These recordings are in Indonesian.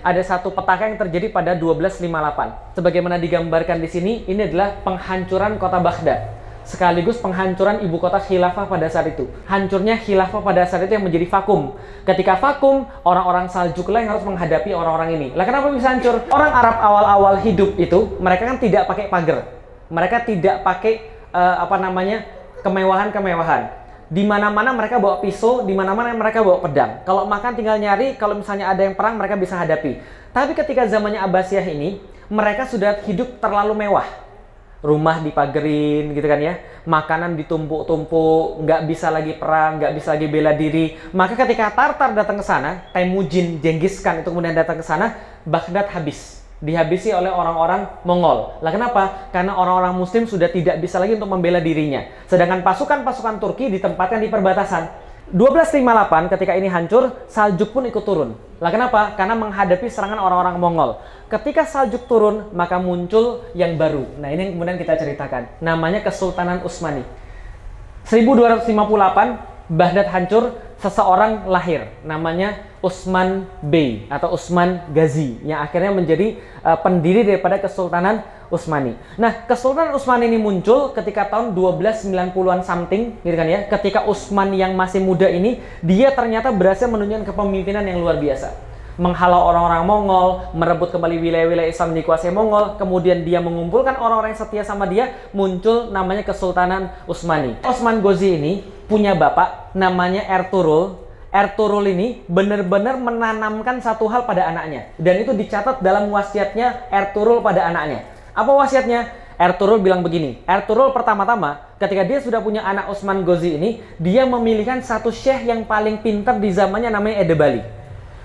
ada satu petaka yang terjadi pada 1258. Sebagaimana digambarkan di sini, ini adalah penghancuran kota Baghdad, sekaligus penghancuran ibu kota khilafah pada saat itu. Hancurnya khilafah pada saat itu yang menjadi vakum. Ketika vakum, orang-orang Saljuk lah yang harus menghadapi orang-orang ini. Lah kenapa bisa hancur? Orang Arab awal-awal hidup itu, mereka kan tidak pakai pagar. Mereka tidak pakai kemewahan-kemewahan. Di mana-mana mereka bawa pisau, di mana-mana mereka bawa pedang. Kalau makan tinggal nyari, kalau misalnya ada yang perang mereka bisa hadapi. Tapi ketika zamannya Abbasiyah ini, mereka sudah hidup terlalu mewah. Rumah dipagerin gitu kan ya, makanan ditumpuk-tumpuk, nggak bisa lagi perang, nggak bisa lagi bela diri. Maka ketika Tartar datang ke sana, Temujin, Genghis Khan itu kemudian datang ke sana, Baghdad dihabisi oleh orang-orang Mongol. Lah kenapa? Karena orang-orang Muslim sudah tidak bisa lagi untuk membela dirinya. Sedangkan pasukan-pasukan Turki ditempatkan di perbatasan. 1258 ketika ini hancur, Saljuk pun ikut turun. Lah kenapa? Karena menghadapi serangan orang-orang Mongol. Ketika Saljuk turun, maka muncul yang baru. Nah, ini yang kemudian kita ceritakan. Namanya Kesultanan Utsmani. 1258, Baghdad hancur, seseorang lahir. Namanya Utsman Bey atau Utsman Ghazi, yang akhirnya menjadi pendiri daripada Kesultanan Utsmani. Nah, Kesultanan Utsmani ini muncul ketika tahun 1290-an something, gitu kan ya. Ketika Utsman yang masih muda ini, dia ternyata berhasil menunjukkan kepemimpinan yang luar biasa. Menghalau orang-orang Mongol, merebut kembali wilayah-wilayah Islam dikuasai Mongol, kemudian dia mengumpulkan orang-orang yang setia sama dia, muncul namanya Kesultanan Utsmani. Utsman Ghazi ini punya bapak namanya Ertuğrul. Ertuğrul ini benar-benar menanamkan satu hal pada anaknya, dan itu dicatat dalam wasiatnya Ertuğrul pada anaknya. Apa wasiatnya? Ertuğrul bilang begini. Ertuğrul pertama-tama ketika dia sudah punya anak Utsman Ghazi ini, dia memilihkan satu syekh yang paling pintar di zamannya namanya Edebali.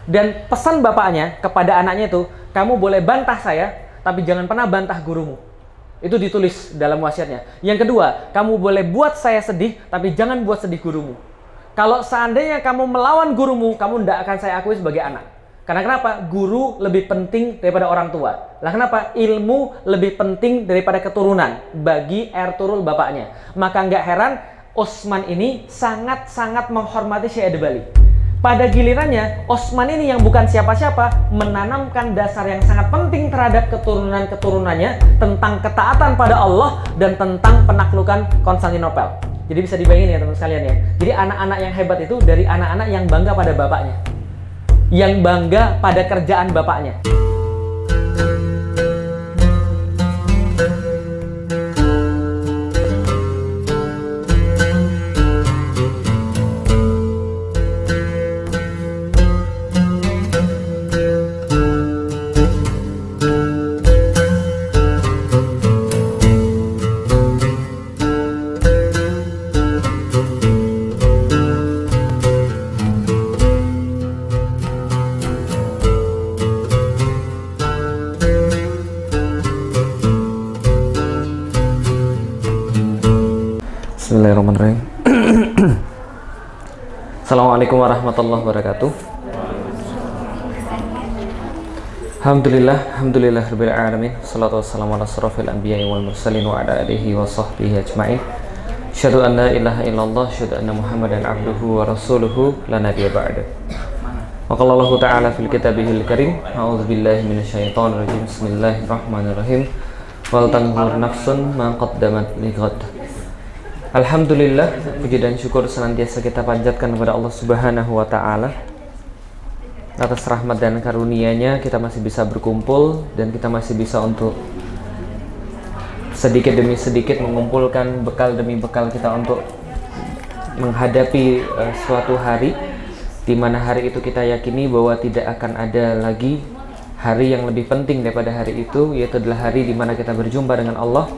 Dan pesan bapaknya kepada anaknya itu, kamu boleh bantah saya, tapi jangan pernah bantah gurumu. Itu ditulis dalam wasiatnya. Yang kedua, kamu boleh buat saya sedih, tapi jangan buat sedih gurumu. Kalau seandainya kamu melawan gurumu, kamu tidak akan saya akui sebagai anak. Karena kenapa? Guru lebih penting daripada orang tua. Lah kenapa? Ilmu lebih penting daripada keturunan bagi Ertuğrul bapaknya. Maka nggak heran Utsman ini sangat-sangat menghormati Syekh Edebali. Pada gilirannya, Utsman ini yang bukan siapa-siapa menanamkan dasar yang sangat penting terhadap keturunan-keturunannya tentang ketaatan pada Allah dan tentang penaklukan Konstantinopel. Jadi bisa dibayangin ya teman sekalian ya. Jadi anak-anak yang hebat itu dari anak-anak yang bangga pada bapaknya, yang bangga pada kerjaan bapaknya. Bismillahirrahmanirrahim. Assalamualaikum warahmatullahi wabarakatuh. Alhamdulillah rabbil alamin. Shalatu wassalamu ala asrofil anbiya'i wal mursalin wa ala alihi wa sahbihi ajma'in. Asyhadu an la ilaha illallah, asyhadu anna Muhammadan abduhu wa rasuluhu la nabiyya ba'da. Wa qala Allah ta'ala fil kitabihil karim, a'udzubillahi minasyaitonir rajim. Bismillahirrahmanirrahim. Wal tanzur nafsun ma qaddamat lighad. Alhamdulillah, puji dan syukur senantiasa kita panjatkan kepada Allah Subhanahu wa Ta'ala. Atas rahmat dan karunia-Nya kita masih bisa berkumpul dan kita masih bisa untuk sedikit demi sedikit mengumpulkan bekal demi bekal kita untuk menghadapi suatu hari di mana hari itu kita yakini bahwa tidak akan ada lagi hari yang lebih penting daripada hari itu, yaitu adalah hari di mana kita berjumpa dengan Allah.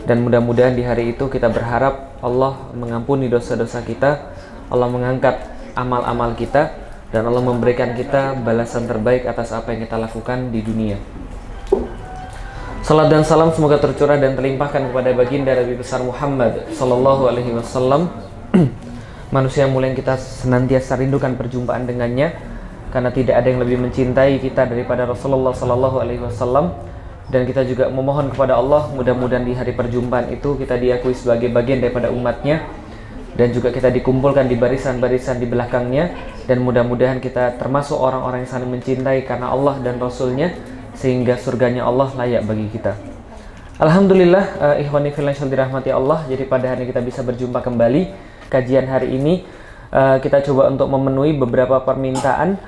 Dan mudah-mudahan di hari itu kita berharap Allah mengampuni dosa-dosa kita, Allah mengangkat amal-amal kita, dan Allah memberikan kita balasan terbaik atas apa yang kita lakukan di dunia. Salat dan salam semoga tercurah dan terlimpahkan kepada baginda Nabi besar Muhammad Sallallahu Alaihi Wasallam, manusia mulia yang kita senantiasa rindukan perjumpaan dengannya, karena tidak ada yang lebih mencintai kita daripada Rasulullah Sallallahu Alaihi Wasallam. Dan kita juga memohon kepada Allah mudah-mudahan di hari perjumpaan itu kita diakui sebagai bagian daripada umatnya, dan juga kita dikumpulkan di barisan-barisan di belakangnya, dan mudah-mudahan kita termasuk orang-orang yang saling mencintai karena Allah dan Rasulnya, sehingga surganya Allah layak bagi kita. Alhamdulillah, ikhwani fillah yang dirahmati Allah. Jadi pada hari ini kita bisa berjumpa kembali. Kajian hari ini kita coba untuk memenuhi beberapa permintaan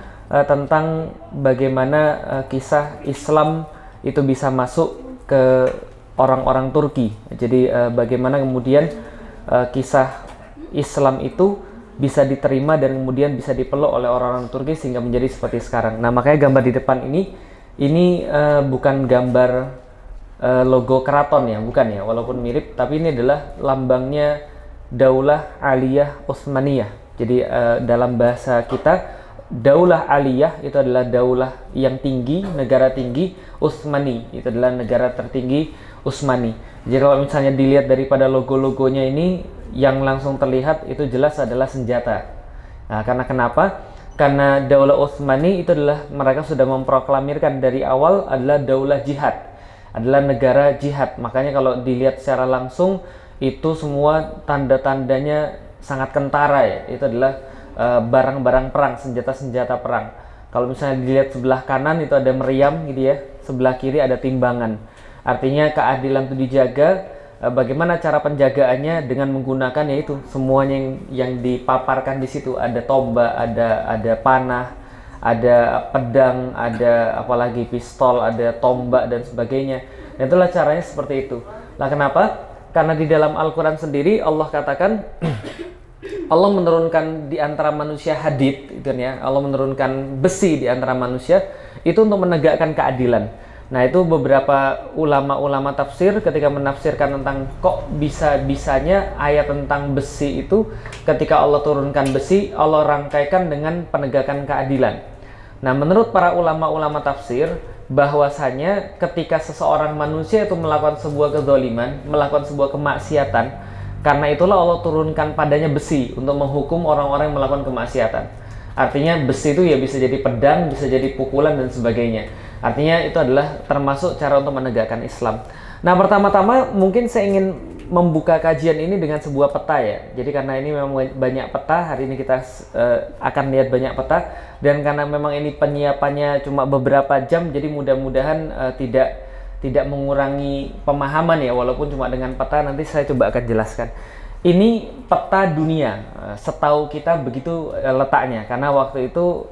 tentang bagaimana kisah Islam itu bisa masuk ke orang-orang Turki. Jadi bagaimana kemudian kisah Islam itu bisa diterima dan kemudian bisa dipeluk oleh orang-orang Turki sehingga menjadi seperti sekarang. Nah, makanya gambar di depan ini bukan gambar logo keraton ya, bukan ya, walaupun mirip, tapi ini adalah lambangnya Daulah Aliyah Utsmaniyah. Jadi dalam bahasa kita, Daulah Aliyah itu adalah daulah yang tinggi, negara tinggi. Utsmani itu adalah negara tertinggi Utsmani. Jadi kalau misalnya dilihat daripada logo-logonya ini, yang langsung terlihat itu jelas adalah senjata. Nah, karena kenapa? Karena Daulah Utsmani itu adalah mereka sudah memproklamirkan dari awal adalah daulah jihad, adalah negara jihad. Makanya kalau dilihat secara langsung itu semua tanda-tandanya sangat kentara ya. Itu adalah barang-barang perang, senjata-senjata perang. Kalau misalnya dilihat sebelah kanan itu ada meriam gitu ya, sebelah kiri ada timbangan. Artinya keadilan itu dijaga. Bagaimana cara penjagaannya? Dengan menggunakan yaitu semuanya yang dipaparkan di situ, ada tombak, ada panah, ada pedang, ada apalagi pistol, ada tombak dan sebagainya. Dan itulah caranya seperti itu. Nah, kenapa? Karena di dalam Al-Quran sendiri Allah katakan Allah menurunkan di antara manusia hadid, gitu ya. Allah menurunkan besi di antara manusia itu untuk menegakkan keadilan. Nah, itu beberapa ulama-ulama tafsir ketika menafsirkan tentang kok bisa-bisanya ayat tentang besi itu, ketika Allah turunkan besi, Allah rangkaikan dengan penegakan keadilan. Nah, menurut para ulama-ulama tafsir, bahwasanya ketika seseorang manusia itu melakukan sebuah kezaliman, melakukan sebuah kemaksiatan, karena itulah Allah turunkan padanya besi untuk menghukum orang-orang yang melakukan kemaksiatan. Artinya besi itu ya bisa jadi pedang, bisa jadi pukulan dan sebagainya. Artinya itu adalah termasuk cara untuk menegakkan Islam. Nah, pertama-tama mungkin saya ingin membuka kajian ini dengan sebuah peta ya. Jadi karena ini memang banyak peta, hari ini kita akan lihat banyak peta. Dan karena memang ini penyiapannya cuma beberapa jam, jadi mudah-mudahan tidak mengurangi pemahaman ya, walaupun cuma dengan peta. Nanti saya coba akan jelaskan. Ini peta dunia, setahu kita begitu letaknya, karena waktu itu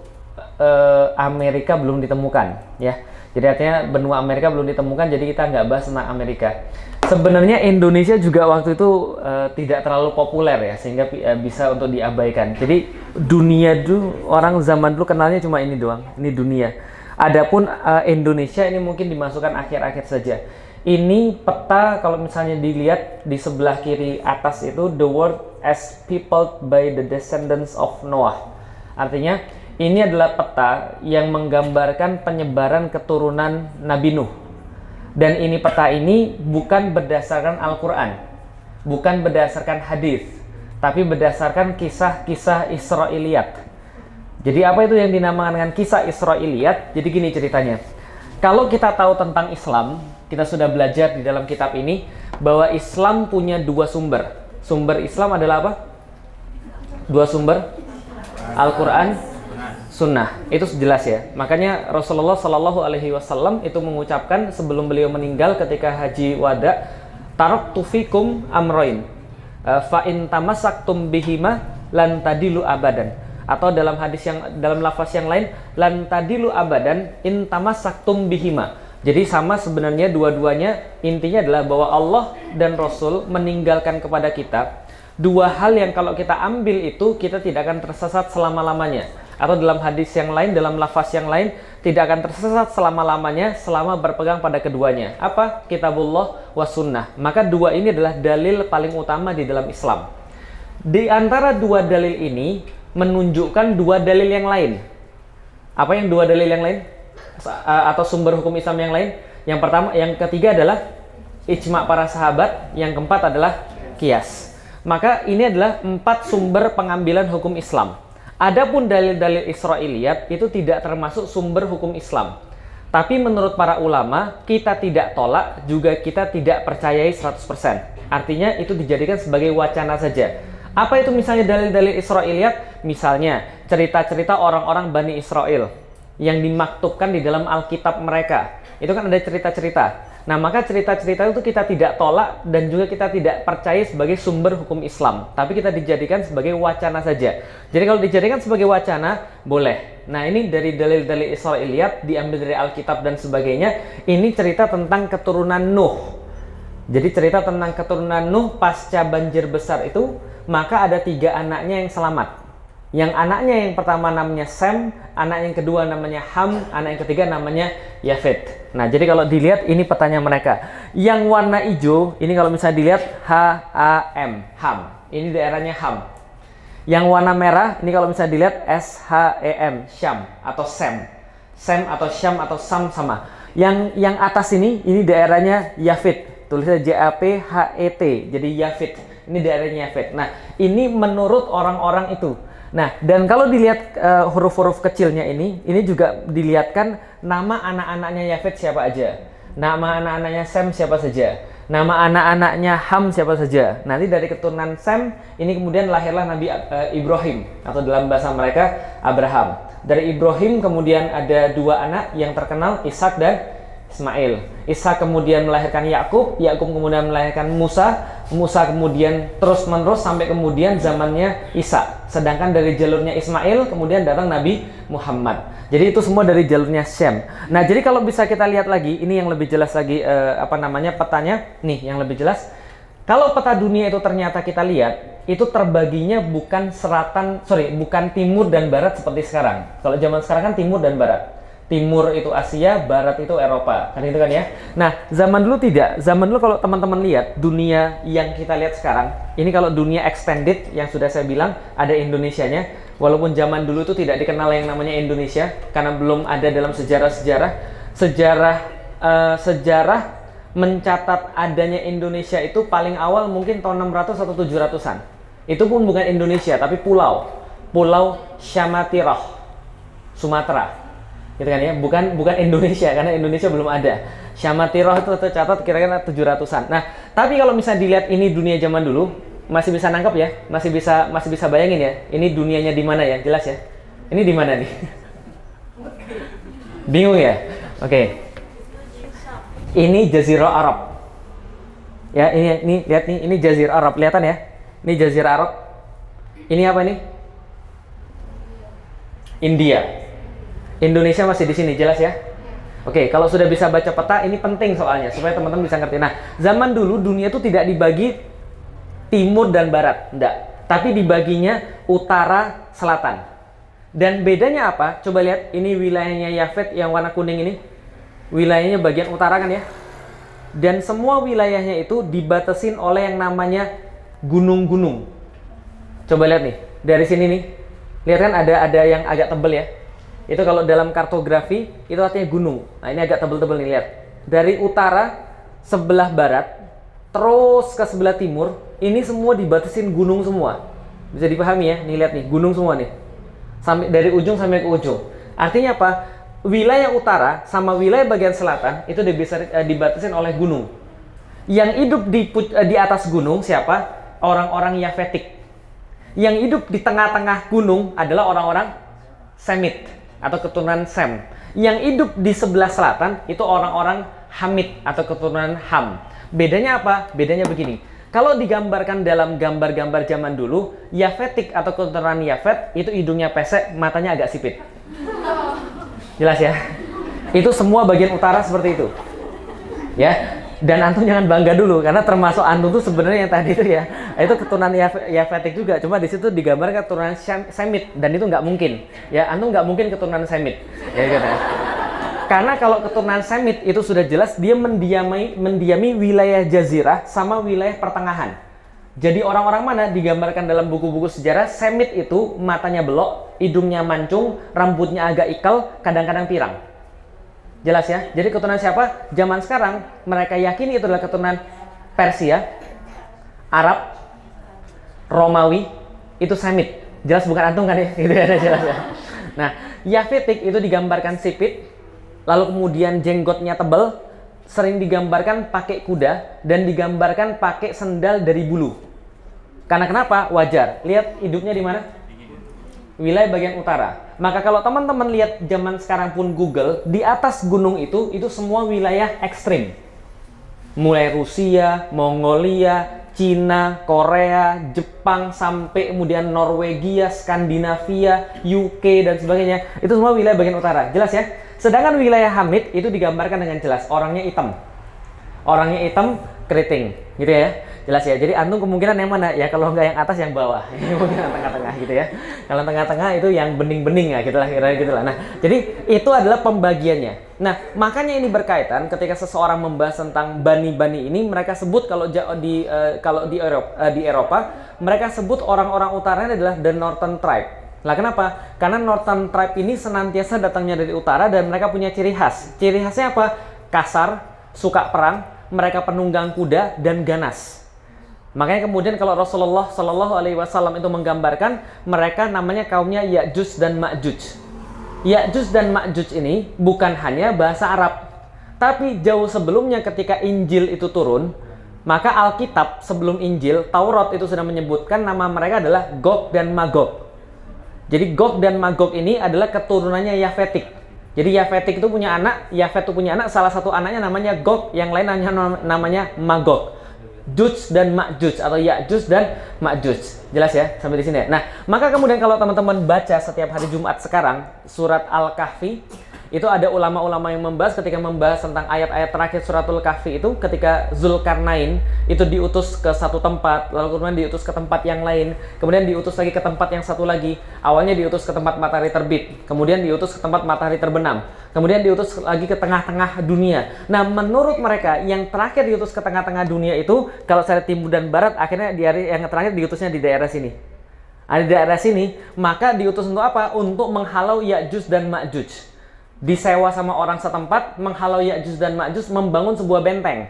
Amerika belum ditemukan ya. Jadi artinya benua Amerika belum ditemukan, jadi kita nggak bahas tentang Amerika. Sebenarnya Indonesia juga waktu itu tidak terlalu populer ya, sehingga bisa untuk diabaikan. Jadi dunia dulu, orang zaman dulu kenalnya cuma ini doang, ini dunia. Adapun Indonesia ini mungkin dimasukkan akhir-akhir saja. Ini peta, kalau misalnya dilihat di sebelah kiri atas itu, the world as peopled by the descendants of Noah. Artinya ini adalah peta yang menggambarkan penyebaran keturunan Nabi Nuh. Dan ini peta ini bukan berdasarkan Al-Quran, bukan berdasarkan hadis, tapi berdasarkan kisah-kisah Israiliyat. Jadi apa itu yang dinamakan dengan kisah Israiliyat? Jadi gini ceritanya. Kalau kita tahu tentang Islam, kita sudah belajar di dalam kitab ini bahwa Islam punya dua sumber. Sumber Islam adalah apa? Dua sumber, Al-Quran, Sunnah. Itu jelas ya. Makanya Rasulullah Shallallahu Alaihi Wasallam itu mengucapkan sebelum beliau meninggal ketika haji wada, taraktu fikum amroin, fa in tamassaktum bihima lan tadilu abadan. Atau dalam hadis dalam lafaz yang lain, lan tadilu abadan in tamassaktum bihima. Jadi sama sebenarnya dua-duanya, intinya adalah bahwa Allah dan Rasul meninggalkan kepada kita dua hal yang kalau kita ambil itu kita tidak akan tersesat selama-lamanya. Atau dalam hadis yang lain, dalam lafaz yang lain, tidak akan tersesat selama-lamanya selama berpegang pada keduanya. Apa? Kitabullah wa sunnah. Maka dua ini adalah dalil paling utama di dalam Islam. Di antara dua dalil ini menunjukkan dua dalil yang lain. Apa yang dua dalil yang lain? Atau sumber hukum Islam yang lain? Yang pertama, yang ketiga adalah ijma para sahabat, yang keempat adalah qiyas. Maka ini adalah 4 sumber pengambilan hukum Islam. Adapun dalil-dalil Israiliyat itu tidak termasuk sumber hukum Islam. Tapi menurut para ulama, kita tidak tolak, juga kita tidak percayai 100%. Artinya itu dijadikan sebagai wacana saja. Apa itu misalnya dalil-dalil Israiliyat? Misalnya cerita-cerita orang-orang Bani Israel yang dimaktubkan di dalam Alkitab mereka. Itu kan ada cerita-cerita. Nah, maka cerita-cerita itu kita tidak tolak dan juga kita tidak percaya sebagai sumber hukum Islam. Tapi kita dijadikan sebagai wacana saja. Jadi kalau dijadikan sebagai wacana, boleh. Nah, ini dari dalil-dalil Israiliyat, diambil dari Alkitab dan sebagainya. Ini cerita tentang keturunan Nuh. Jadi cerita tentang keturunan Nuh pasca banjir besar itu, maka ada 3 anaknya yang selamat. Yang anaknya yang pertama namanya Sem, anak yang kedua namanya Ham, anak yang ketiga namanya Yafet. Nah, jadi kalau dilihat ini petanya mereka. Yang warna hijau, ini kalau misalnya dilihat H-A-M, Ham. Ini daerahnya Ham. Yang warna merah, ini kalau misalnya dilihat S-H-E-M, Syam atau Sem. Sem atau Syam atau Sam sama. Yang atas ini daerahnya Yafet. Tulisnya J-A-P-H-E-T, jadi Yafet. Ini daerahnya Yafet. Nah, ini menurut orang-orang itu. Nah, dan kalau dilihat huruf-huruf kecilnya ini juga dilihatkan nama anak-anaknya Yafet siapa aja. Nama anak-anaknya Sem siapa saja. Nama anak-anaknya Ham siapa saja. Nanti dari keturunan Sem, ini kemudian lahirlah Nabi Ibrahim, atau dalam bahasa mereka Abraham. Dari Ibrahim kemudian ada 2 anak yang terkenal, Ishak dan Ismail. Ishak kemudian melahirkan Yakub, Yakub kemudian melahirkan Musa, Musa kemudian terus-menerus sampai kemudian zamannya Isa. Sedangkan dari jalurnya Ismail kemudian datang Nabi Muhammad. Jadi itu semua dari jalurnya Syam. Nah, jadi kalau bisa kita lihat lagi, ini yang lebih jelas lagi petanya. Nih, yang lebih jelas. Kalau peta dunia itu ternyata kita lihat, itu terbaginya bukan bukan timur dan barat seperti sekarang. Kalau zaman sekarang kan timur dan barat. Timur itu Asia, barat itu Eropa, kan itu kan ya. Nah, zaman dulu tidak. Zaman dulu kalau teman-teman lihat dunia yang kita lihat sekarang, ini kalau dunia extended yang sudah saya bilang ada Indonesianya. Walaupun zaman dulu itu tidak dikenal yang namanya Indonesia karena belum ada dalam sejarah mencatat adanya Indonesia itu paling awal mungkin tahun 600 atau 700-an. Itu pun bukan Indonesia tapi Pulau Syamatirah, Sumatera. Gitu kan ya, bukan Indonesia karena Indonesia belum ada. Syamatirah itu tercatat kira-kira 700-an. Nah, tapi kalau misalnya dilihat ini dunia zaman dulu, masih bisa nangkep ya, masih bisa bayangin ya. Ini dunianya di mana ya? Jelas ya. Ini di mana nih? Bingung ya? Oke. Ini Jazirah Arab. Ya, ini lihat nih, ini Jazirah Arab, kelihatan ya? Ini Jazirah Arab. Ini apa nih? India. Indonesia masih di sini, jelas ya? Oke, kalau sudah bisa baca peta, ini penting soalnya, supaya teman-teman bisa ngerti. Nah, zaman dulu dunia itu tidak dibagi timur dan barat, enggak. Tapi dibaginya utara, selatan. Dan bedanya apa? Coba lihat, ini wilayahnya Yafet yang warna kuning ini. Wilayahnya bagian utara kan ya? Dan semua wilayahnya itu dibatasin oleh yang namanya gunung-gunung. Coba lihat nih, dari sini nih. Lihat kan ada yang agak tebel ya? Itu kalau dalam kartografi itu artinya gunung. Nah, ini agak tebel-tebel nih, lihat. Dari utara sebelah barat terus ke sebelah timur, ini semua dibatasin gunung semua. Bisa dipahami ya? Nih lihat nih, gunung semua nih. Sampai dari ujung sampai ke ujung. Artinya apa? Wilayah utara sama wilayah bagian selatan itu dibatasin oleh gunung. Yang hidup di atas gunung siapa? Orang-orang Yafetik. Yang hidup di tengah-tengah gunung adalah orang-orang Semit atau keturunan Sem. Yang hidup di sebelah selatan itu orang-orang Hamid atau keturunan Ham. Bedanya apa? Bedanya begini. Kalau digambarkan dalam gambar-gambar zaman dulu, Yafetik atau keturunan Yafet itu hidungnya pesek, matanya agak sipit. Jelas ya? Itu semua bagian utara seperti itu. Ya. Dan antum jangan bangga dulu karena termasuk antum tuh sebenarnya yang tadi itu ya itu keturunan Yafetik juga, cuma di situ digambarkan keturunan Semit dan itu nggak mungkin ya, antum nggak mungkin keturunan Semit ya gitu ya. Karena kalau keturunan Semit itu sudah jelas dia mendiami wilayah jazirah sama wilayah pertengahan. Jadi orang-orang mana digambarkan dalam buku-buku sejarah, Semit itu matanya belok, hidungnya mancung, rambutnya agak ikal, kadang-kadang pirang. Jelas ya? Jadi keturunan siapa? Zaman sekarang mereka yakini itu adalah keturunan Persia, Arab, Romawi, itu Semit. Jelas bukan antum kan ya? Itu ada jelas ya. Nah, Yafetik itu digambarkan sipit, lalu kemudian jenggotnya tebal, sering digambarkan pakai kuda dan digambarkan pakai sendal dari bulu. Karena kenapa? Wajar. Lihat hidupnya di mana? Wilayah bagian utara. Maka kalau teman-teman lihat zaman sekarang pun Google, di atas gunung itu semua wilayah ekstrim. Mulai Rusia, Mongolia, Cina, Korea, Jepang, sampai kemudian Norwegia, Skandinavia, UK, dan sebagainya. Itu semua wilayah bagian utara. Jelas ya? Sedangkan wilayah Hamid itu digambarkan dengan jelas. Orangnya hitam. Orangnya hitam, keriting. Gitu ya? Jelas ya. Jadi antum kemungkinan yang mana? Ya kalau nggak yang atas, yang bawah. Ini mungkin yang tengah-tengah gitu ya. Kalau tengah-tengah itu yang bening-bening ya, gitulah kira-kira gitulah. Nah, jadi itu adalah pembagiannya. Nah, makanya ini berkaitan ketika seseorang membahas tentang bani-bani ini, mereka sebut kalau di Eropa, mereka sebut orang-orang utaranya adalah the Northern Tribe. Lah kenapa? Karena Northern Tribe ini senantiasa datangnya dari utara dan mereka punya ciri khas. Ciri khasnya apa? Kasar, suka perang, mereka penunggang kuda dan ganas. Makanya kemudian kalau Rasulullah Shallallahu Alaihi Wasallam itu menggambarkan mereka namanya kaumnya Ya'juj dan Ma'juj. Ya'juj dan Ma'juj ini bukan hanya bahasa Arab, tapi jauh sebelumnya ketika Injil itu turun, maka Alkitab sebelum Injil, Taurat itu sudah menyebutkan nama mereka adalah Gog dan Magog. Jadi Gog dan Magog ini adalah keturunannya Yafetik. Jadi Yafetik itu punya anak, Yafet itu punya anak, salah satu anaknya namanya Gog, yang lain namanya Magog. Juj dan Ma'juj atau Ya'juj dan Ma'juj. Jelas ya sampai di sini ya. Nah, maka kemudian kalau teman-teman baca setiap hari Jumat sekarang surat Al-Kahfi, itu ada ulama-ulama yang membahas ketika membahas tentang ayat-ayat terakhir suratul Kahfi itu ketika Zulkarnain itu diutus ke satu tempat, lalu kemudian diutus ke tempat yang lain, kemudian diutus lagi ke tempat yang satu lagi. Awalnya diutus ke tempat matahari terbit, kemudian diutus ke tempat matahari terbenam, kemudian diutus lagi ke tengah-tengah dunia. Nah, menurut mereka yang terakhir diutus ke tengah-tengah dunia itu, kalau saya timur dan barat, akhirnya di hari yang terakhir diutusnya di daerah sini. Ada di daerah sini, maka diutus untuk apa? Untuk menghalau Ya'juj dan Ma'juj. Disewa sama orang setempat, menghalau Ya'juj dan Ma'juj membangun sebuah benteng.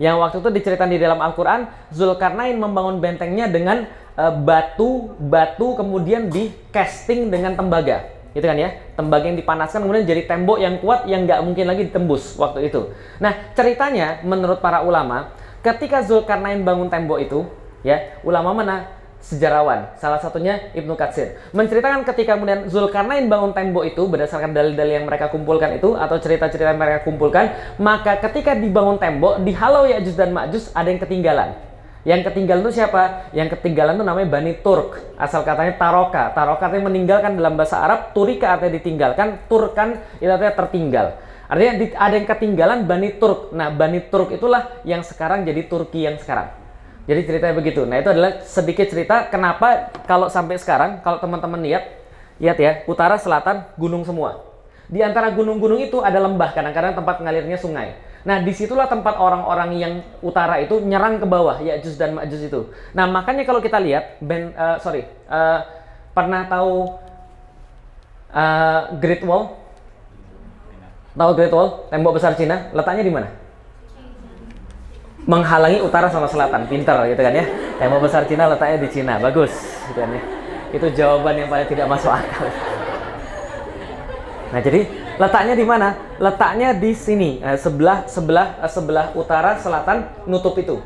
Yang waktu itu diceritakan di dalam Al-Quran, Zulkarnain membangun bentengnya dengan batu kemudian di casting dengan tembaga. Itu kan ya, tembaga yang dipanaskan kemudian jadi tembok yang kuat yang nggak mungkin lagi ditembus waktu itu. Nah, ceritanya menurut para ulama, ketika Zulkarnain bangun tembok itu, ya, ulama mana? Sejarawan, salah satunya Ibnu Katsir, menceritakan ketika kemudian Zulkarnain bangun tembok itu berdasarkan dalil-dalil yang mereka kumpulkan itu atau cerita-cerita yang mereka kumpulkan, maka ketika dibangun tembok dihalau Ya'juj dan Ma'juj ada yang ketinggalan. Yang ketinggalan itu siapa? Yang ketinggalan itu namanya Bani Turk, asal katanya Taroka. Taroka artinya meninggalkan dalam bahasa Arab, Turika artinya ditinggalkan, Turkan itu artinya tertinggal. Artinya ada yang ketinggalan Bani Turk. Nah, Bani Turk itulah yang sekarang jadi Turki yang sekarang. Jadi ceritanya begitu. Nah, itu adalah sedikit cerita kenapa kalau sampai sekarang, kalau teman-teman lihat ya, utara, selatan, gunung semua. Di antara gunung-gunung itu ada lembah, kadang-kadang tempat mengalirnya sungai. Nah, disitulah tempat orang-orang yang utara itu nyerang ke bawah, Ya'juj dan Ma'juj itu. Nah, makanya kalau kita lihat, pernah tahu Great Wall? Tahu Great Wall? Tembok besar Cina, letaknya di mana? Menghalangi utara sama selatan, pinter gitu kan ya. Tembok besar Cina letaknya di Cina, bagus gitu kan ya. Itu jawaban yang paling tidak masuk akal. Nah, jadi letaknya di mana? Letaknya di sini, sebelah utara selatan nutup itu.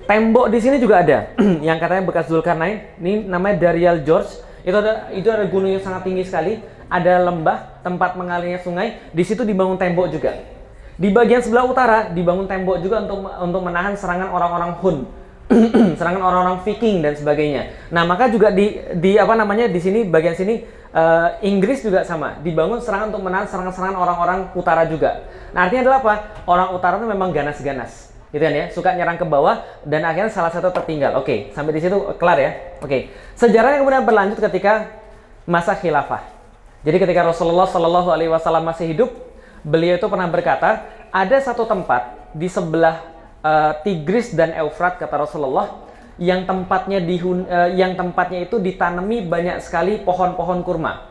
Tembok di sini juga ada, yang katanya bekas Zulkarnain. Ini namanya Darial George. Itu ada gunung yang sangat tinggi sekali. Ada lembah tempat mengalirnya sungai. Di situ dibangun tembok juga. Di bagian sebelah utara dibangun tembok juga untuk menahan serangan orang-orang Hun, serangan orang-orang Viking dan sebagainya. Nah, maka juga di sini bagian sini Inggris juga sama, dibangun serangan untuk menahan serangan-serangan orang-orang utara juga. Nah, artinya adalah apa? Orang utara itu memang ganas-ganas, gitu kan ya, suka nyerang ke bawah dan akhirnya salah satu tertinggal. Oke, sampai di situ kelar ya. Oke, sejarahnya kemudian berlanjut ketika masa khilafah. Jadi ketika Rasulullah Shallallahu Alaihi Wasallam masih hidup, beliau itu pernah berkata, ada satu tempat di sebelah Tigris dan Eufrat, kata Rasulullah, yang tempatnya itu ditanami banyak sekali pohon-pohon kurma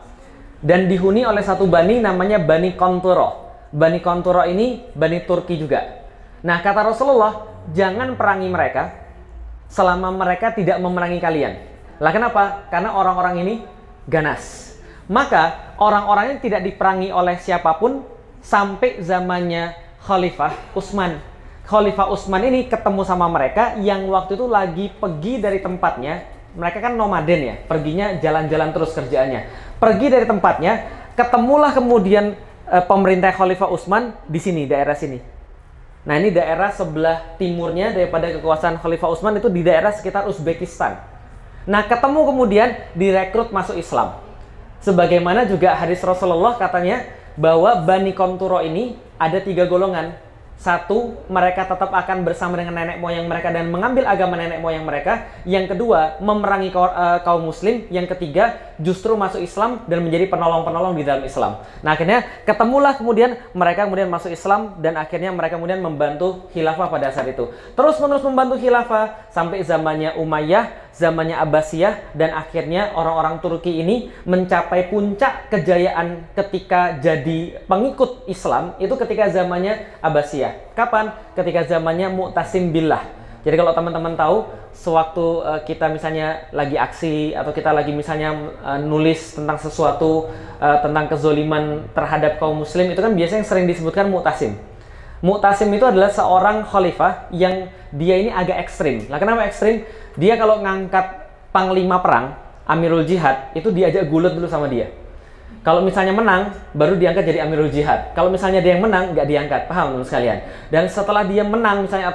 dan dihuni oleh satu bani namanya Bani Konturo. Bani Konturo ini Bani Turki juga. Nah, kata Rasulullah, jangan perangi mereka selama mereka tidak memerangi kalian. Lah kenapa? Karena orang-orang ini ganas. Maka orang-orang ini tidak diperangi oleh siapapun sampai zamannya Khalifah Utsman. Khalifah Utsman ini ketemu sama mereka yang waktu itu lagi pergi dari tempatnya. Mereka kan nomaden ya, perginya jalan-jalan terus kerjaannya. Pergi dari tempatnya, ketemulah kemudian pemerintah Khalifah Utsman di sini, daerah sini. Nah, ini daerah sebelah timurnya daripada kekuasaan Khalifah Utsman itu di daerah sekitar Uzbekistan. Nah, ketemu kemudian direkrut masuk Islam. Sebagaimana juga hadis Rasulullah katanya bahwa Bani Qanturo ini ada 3 golongan. Satu, mereka tetap akan bersama dengan nenek moyang mereka dan mengambil agama nenek moyang mereka. Yang kedua, memerangi kaum muslim. Yang ketiga, justru masuk Islam dan menjadi penolong-penolong di dalam Islam. Nah, akhirnya ketemulah kemudian mereka kemudian masuk Islam dan akhirnya mereka kemudian membantu khilafah pada saat itu. Terus-menerus membantu khilafah sampai zamannya Umayyah, zamannya Abbasiyah, dan akhirnya orang-orang Turki ini mencapai puncak kejayaan ketika jadi pengikut Islam itu ketika zamannya Abbasiyah. Kapan? Ketika zamannya Mu'tasim Billah. Jadi kalau teman-teman tahu, sewaktu kita misalnya lagi aksi atau kita lagi misalnya nulis tentang sesuatu, tentang kezoliman terhadap kaum muslim, itu kan biasanya yang sering disebutkan Mu'tasim. Mu'tasim itu adalah seorang khalifah yang dia ini agak ekstrim. Nah, kenapa ekstrim? Dia kalau ngangkat panglima perang, Amirul Jihad, itu diajak gulat dulu sama dia. Kalau misalnya menang, baru diangkat jadi Amirul Jihad. Kalau misalnya dia yang menang, nggak diangkat. Paham teman sekalian? Dan setelah dia menang, misalnya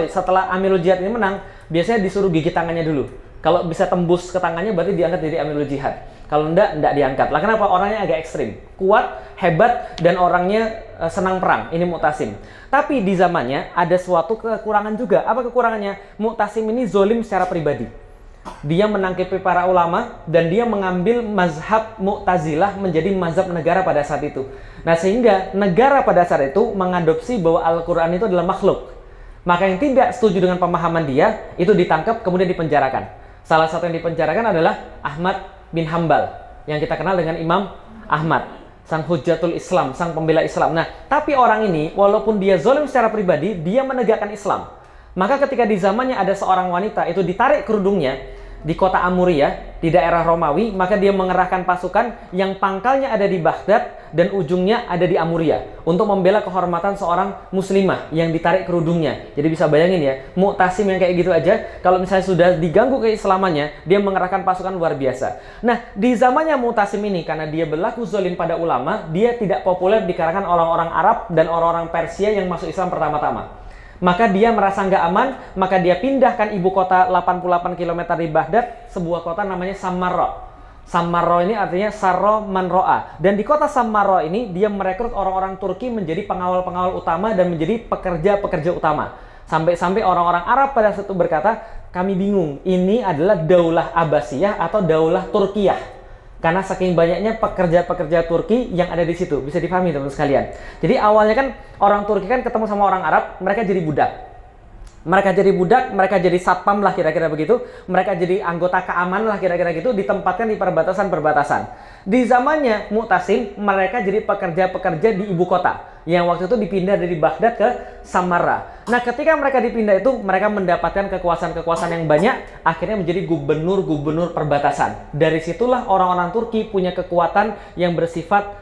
setelah Amirul Jihad ini menang, biasanya disuruh gigit tangannya dulu. Kalau bisa tembus ke tangannya, berarti diangkat jadi Amirul Jihad. Kalau enggak diangkat. Lah kenapa? Orangnya agak ekstrim. Kuat, hebat, dan orangnya senang perang. Ini Mu'tasim. Tapi di zamannya ada suatu kekurangan juga. Apa kekurangannya? Mu'tasim ini zolim secara pribadi. Dia menangkipi para ulama dan dia mengambil mazhab Mu'tazilah menjadi mazhab negara pada saat itu. Nah, sehingga negara pada saat itu mengadopsi bahwa Al-Quran itu adalah makhluk. Maka yang tidak setuju dengan pemahaman dia itu ditangkap kemudian dipenjarakan. Salah satu yang dipenjarakan adalah Ahmad bin Hambal yang kita kenal dengan Imam Ahmad, sang Hujjatul Islam, sang pembela Islam. Nah, tapi orang ini walaupun dia zalim secara pribadi, dia menegakkan Islam. Maka ketika di zamannya ada seorang wanita itu ditarik kerudungnya di kota Amuria, di daerah Romawi, maka dia mengerahkan pasukan yang pangkalnya ada di Baghdad dan ujungnya ada di Amuria untuk membela kehormatan seorang muslimah yang ditarik kerudungnya. Jadi bisa bayangin ya, Mu'tasim yang kayak gitu aja, kalau misalnya sudah diganggu keislamannya, dia mengerahkan pasukan luar biasa. Nah, di zamannya Mu'tasim ini, karena dia berlaku zalim pada ulama, dia tidak populer di kalangan orang-orang Arab dan orang-orang Persia yang masuk Islam pertama-tama. Maka dia merasa nggak aman, maka dia pindahkan ibu kota 88 km di Baghdad, sebuah kota namanya Samarra. Samarra ini artinya Sarro Manro'a. Dan di kota Samarra ini, dia merekrut orang-orang Turki menjadi pengawal-pengawal utama dan menjadi pekerja-pekerja utama. Sampai-sampai orang-orang Arab pada saat itu berkata, kami bingung, ini adalah Daulah Abbasiyah atau Daulah Turkiyah. Karena saking banyaknya pekerja-pekerja Turki yang ada di situ. Bisa dipahami teman-teman sekalian. Jadi awalnya kan orang Turki kan ketemu sama orang Arab, mereka jadi budak. Mereka jadi satpam lah kira-kira begitu. Mereka jadi anggota keamanan lah kira-kira gitu, ditempatkan di perbatasan-perbatasan. Di zamannya Mu'tasim, mereka jadi pekerja-pekerja di ibu kota. Yang waktu itu dipindah dari Baghdad ke Samarra. Nah, ketika mereka dipindah itu, mereka mendapatkan kekuasaan-kekuasaan yang banyak, akhirnya menjadi gubernur-gubernur perbatasan. Dari situlah orang-orang Turki punya kekuatan yang bersifat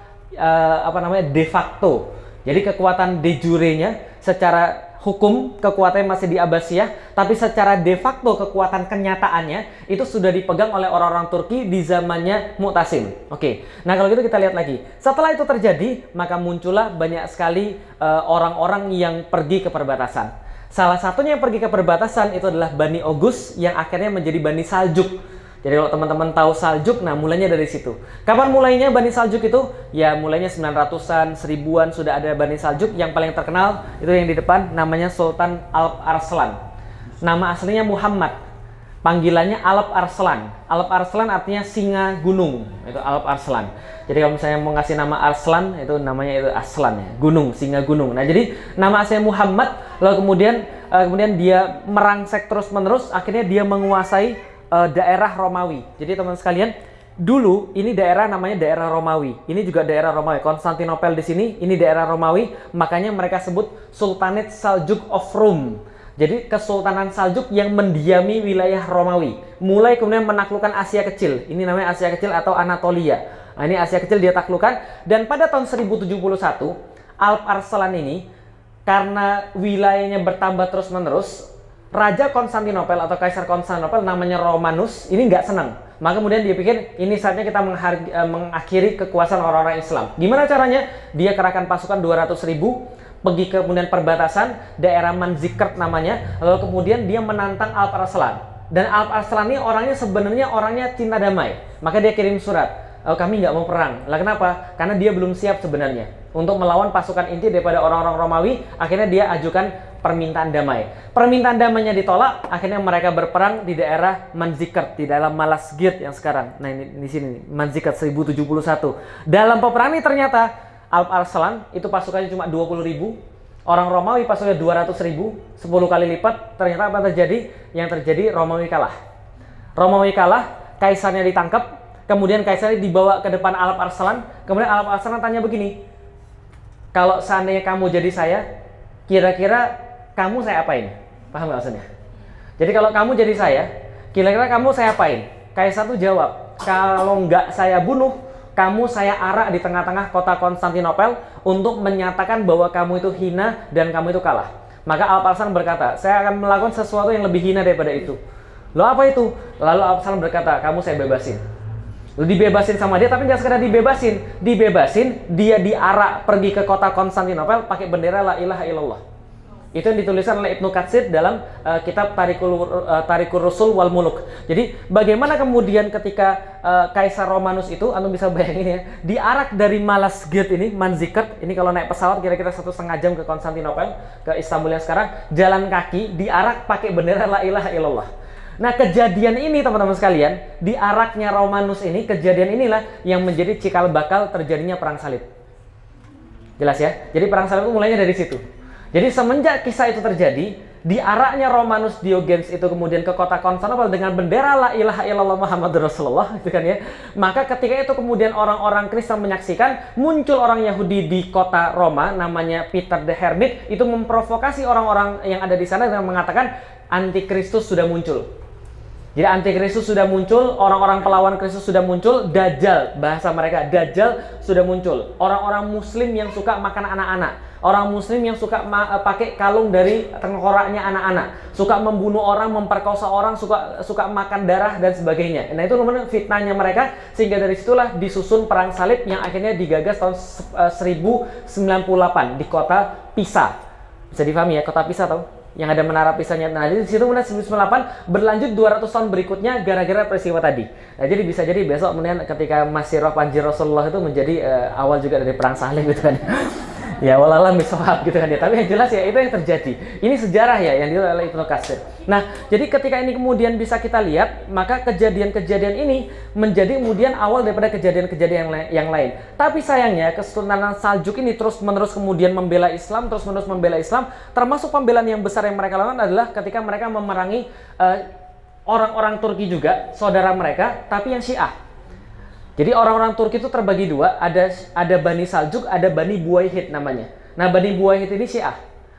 de facto. Jadi kekuatan de jure-nya secara hukum kekuatannya masih di Abbasiyah, tapi secara de facto kekuatan kenyataannya itu sudah dipegang oleh orang-orang Turki di zamannya Mu'tasim. Oke, nah kalau gitu kita lihat lagi. Setelah itu terjadi, maka muncullah banyak sekali orang-orang yang pergi ke perbatasan. Salah satunya yang pergi ke perbatasan itu adalah Bani Oghuz yang akhirnya menjadi Bani Saljuk. Jadi kalau teman-teman tahu Saljuk, nah mulainya dari situ. Kapan mulainya Bani Saljuk itu? Ya mulainya 900-an, 1000-an sudah ada Bani Saljuk. Yang paling terkenal itu yang di depan namanya Sultan Alp Arslan. Nama aslinya Muhammad. Panggilannya Alp Arslan. Alp Arslan artinya singa gunung. Itu Alp Arslan. Jadi kalau misalnya mau ngasih nama Arslan, itu namanya itu Arslan ya. Gunung, singa gunung. Nah jadi nama aslinya Muhammad. Lalu kemudian dia merangsek terus-menerus. Akhirnya dia menguasai daerah Romawi. Jadi teman sekalian, dulu ini daerah namanya daerah Romawi. Ini juga daerah Romawi. Konstantinopel di sini, ini daerah Romawi. Makanya mereka sebut Sultanate Saljuk of Rome. Jadi Kesultanan Saljuk yang mendiami wilayah Romawi. Mulai kemudian menaklukkan Asia Kecil. Ini namanya Asia Kecil atau Anatolia. Nah, ini Asia Kecil dia taklukkan. Dan pada tahun 1071, Alp Arslan ini, karena wilayahnya bertambah terus-menerus, Raja Konstantinopel atau Kaisar Konstantinopel namanya Romanus ini nggak senang. Maka kemudian dia pikir ini saatnya kita mengakhiri kekuasaan orang-orang Islam. Gimana caranya? Dia kerahkan pasukan 200.000, pergi ke kemudian perbatasan daerah Manzikert namanya, lalu kemudian dia menantang Alp Arslan. Dan Alp Arslan ini orangnya cinta damai. Maka dia kirim surat. Kami nggak mau perang. Lah kenapa? Karena dia belum siap sebenarnya untuk melawan pasukan inti daripada orang-orang Romawi. Akhirnya dia ajukan permintaan damai. Permintaan damainya ditolak. Akhirnya mereka berperang di daerah Manzikert, di dalam Malazgirt yang sekarang. Nah ini di sini Manzikert 1071. Dalam peperangan ini ternyata Alp Arslan itu pasukannya cuma 20.000. Orang Romawi pasukannya 200.000, 10 kali lipat. Ternyata apa terjadi? Yang terjadi Romawi kalah. Romawi kalah, kaisarnya ditangkap. Kemudian kaisarnya dibawa ke depan Alp Arslan. Kemudian Alp Arslan tanya begini, kalau seandainya kamu jadi saya, kira-kira kamu saya apain? Paham nggak maksudnya? Jadi kalau kamu jadi saya, kira-kira kamu saya apain? Kaisar tuh jawab, kalau nggak saya bunuh, kamu saya arak di tengah-tengah kota Konstantinopel untuk menyatakan bahwa kamu itu hina dan kamu itu kalah. Maka Alp Arslan berkata, saya akan melakukan sesuatu yang lebih hina daripada itu. Loh apa itu? Lalu Alp Arslan berkata, kamu saya bebasin. Dibebasin sama dia, tapi nggak sekedar dibebasin, dia diarak pergi ke kota Konstantinopel pakai bendera la ilaha illallah. Itu yang dituliskan oleh Ibnu Katsir dalam kitab Tarikhur Rusul wal Muluk. Jadi bagaimana kemudian ketika Kaisar Romanus itu, anda bisa bayangin ya, diarak dari Malazgirt ini, Manzikert, ini kalau naik pesawat kira-kira 1,5 jam ke Konstantinopel, ke Istanbul yang sekarang, jalan kaki, diarak pakai bendera la ilaha illallah. Nah kejadian ini teman-teman sekalian, diaraknya Romanus ini, kejadian inilah yang menjadi cikal bakal terjadinya perang salib. Jelas ya? Jadi perang salib itu mulainya dari situ. Jadi semenjak kisah itu terjadi, diaraknya Romanus Diogenes itu kemudian ke kota Konstantinopel dengan bendera la ilaha illallah Muhammadur Rasulullah, gitu kan ya. Maka ketika itu kemudian orang-orang Kristen menyaksikan, muncul orang Yahudi di kota Roma namanya Peter the Hermit, itu memprovokasi orang-orang yang ada di sana dengan mengatakan antikristus sudah muncul. Jadi antikristus sudah muncul, orang-orang pelawan Kristus sudah muncul, Dajjal, bahasa mereka Dajjal sudah muncul. Orang-orang muslim yang suka makan anak-anak, orang muslim yang suka pakai kalung dari tengkoraknya anak-anak, suka membunuh orang, memperkosa orang, suka makan darah dan sebagainya. Nah itu kemudian fitnahnya mereka, sehingga dari situlah disusun perang salib yang akhirnya digagas tahun 1098 di kota Pisa. Bisa difahami ya, kota Pisa tahu? Yang ada menara Pisanya. Nah, di situ kemudian 1998 berlanjut 200 tahun berikutnya gara-gara peristiwa tadi. Nah, jadi bisa jadi besok kemudian ketika Masirah Panji Rasulullah itu menjadi awal juga dari perang salib gitu kan. Ya walalah miswab gitu kan ya. Tapi yang jelas ya itu yang terjadi. Ini sejarah ya yang ditulis oleh Ibnu Katsir. Nah, jadi ketika ini kemudian bisa kita lihat, maka kejadian-kejadian ini menjadi kemudian awal daripada kejadian-kejadian yang lain. Tapi sayangnya Kesultanan Saljuk ini terus-menerus kemudian membela Islam, terus-menerus membela Islam. Termasuk pembelaan yang besar yang mereka lakukan adalah ketika mereka memerangi orang-orang Turki juga, saudara mereka, tapi yang Syiah. Jadi orang-orang Turki itu terbagi dua, ada Bani Saljuk, ada Bani Buwayhid namanya. Nah, Bani Buwayhid ini Syiah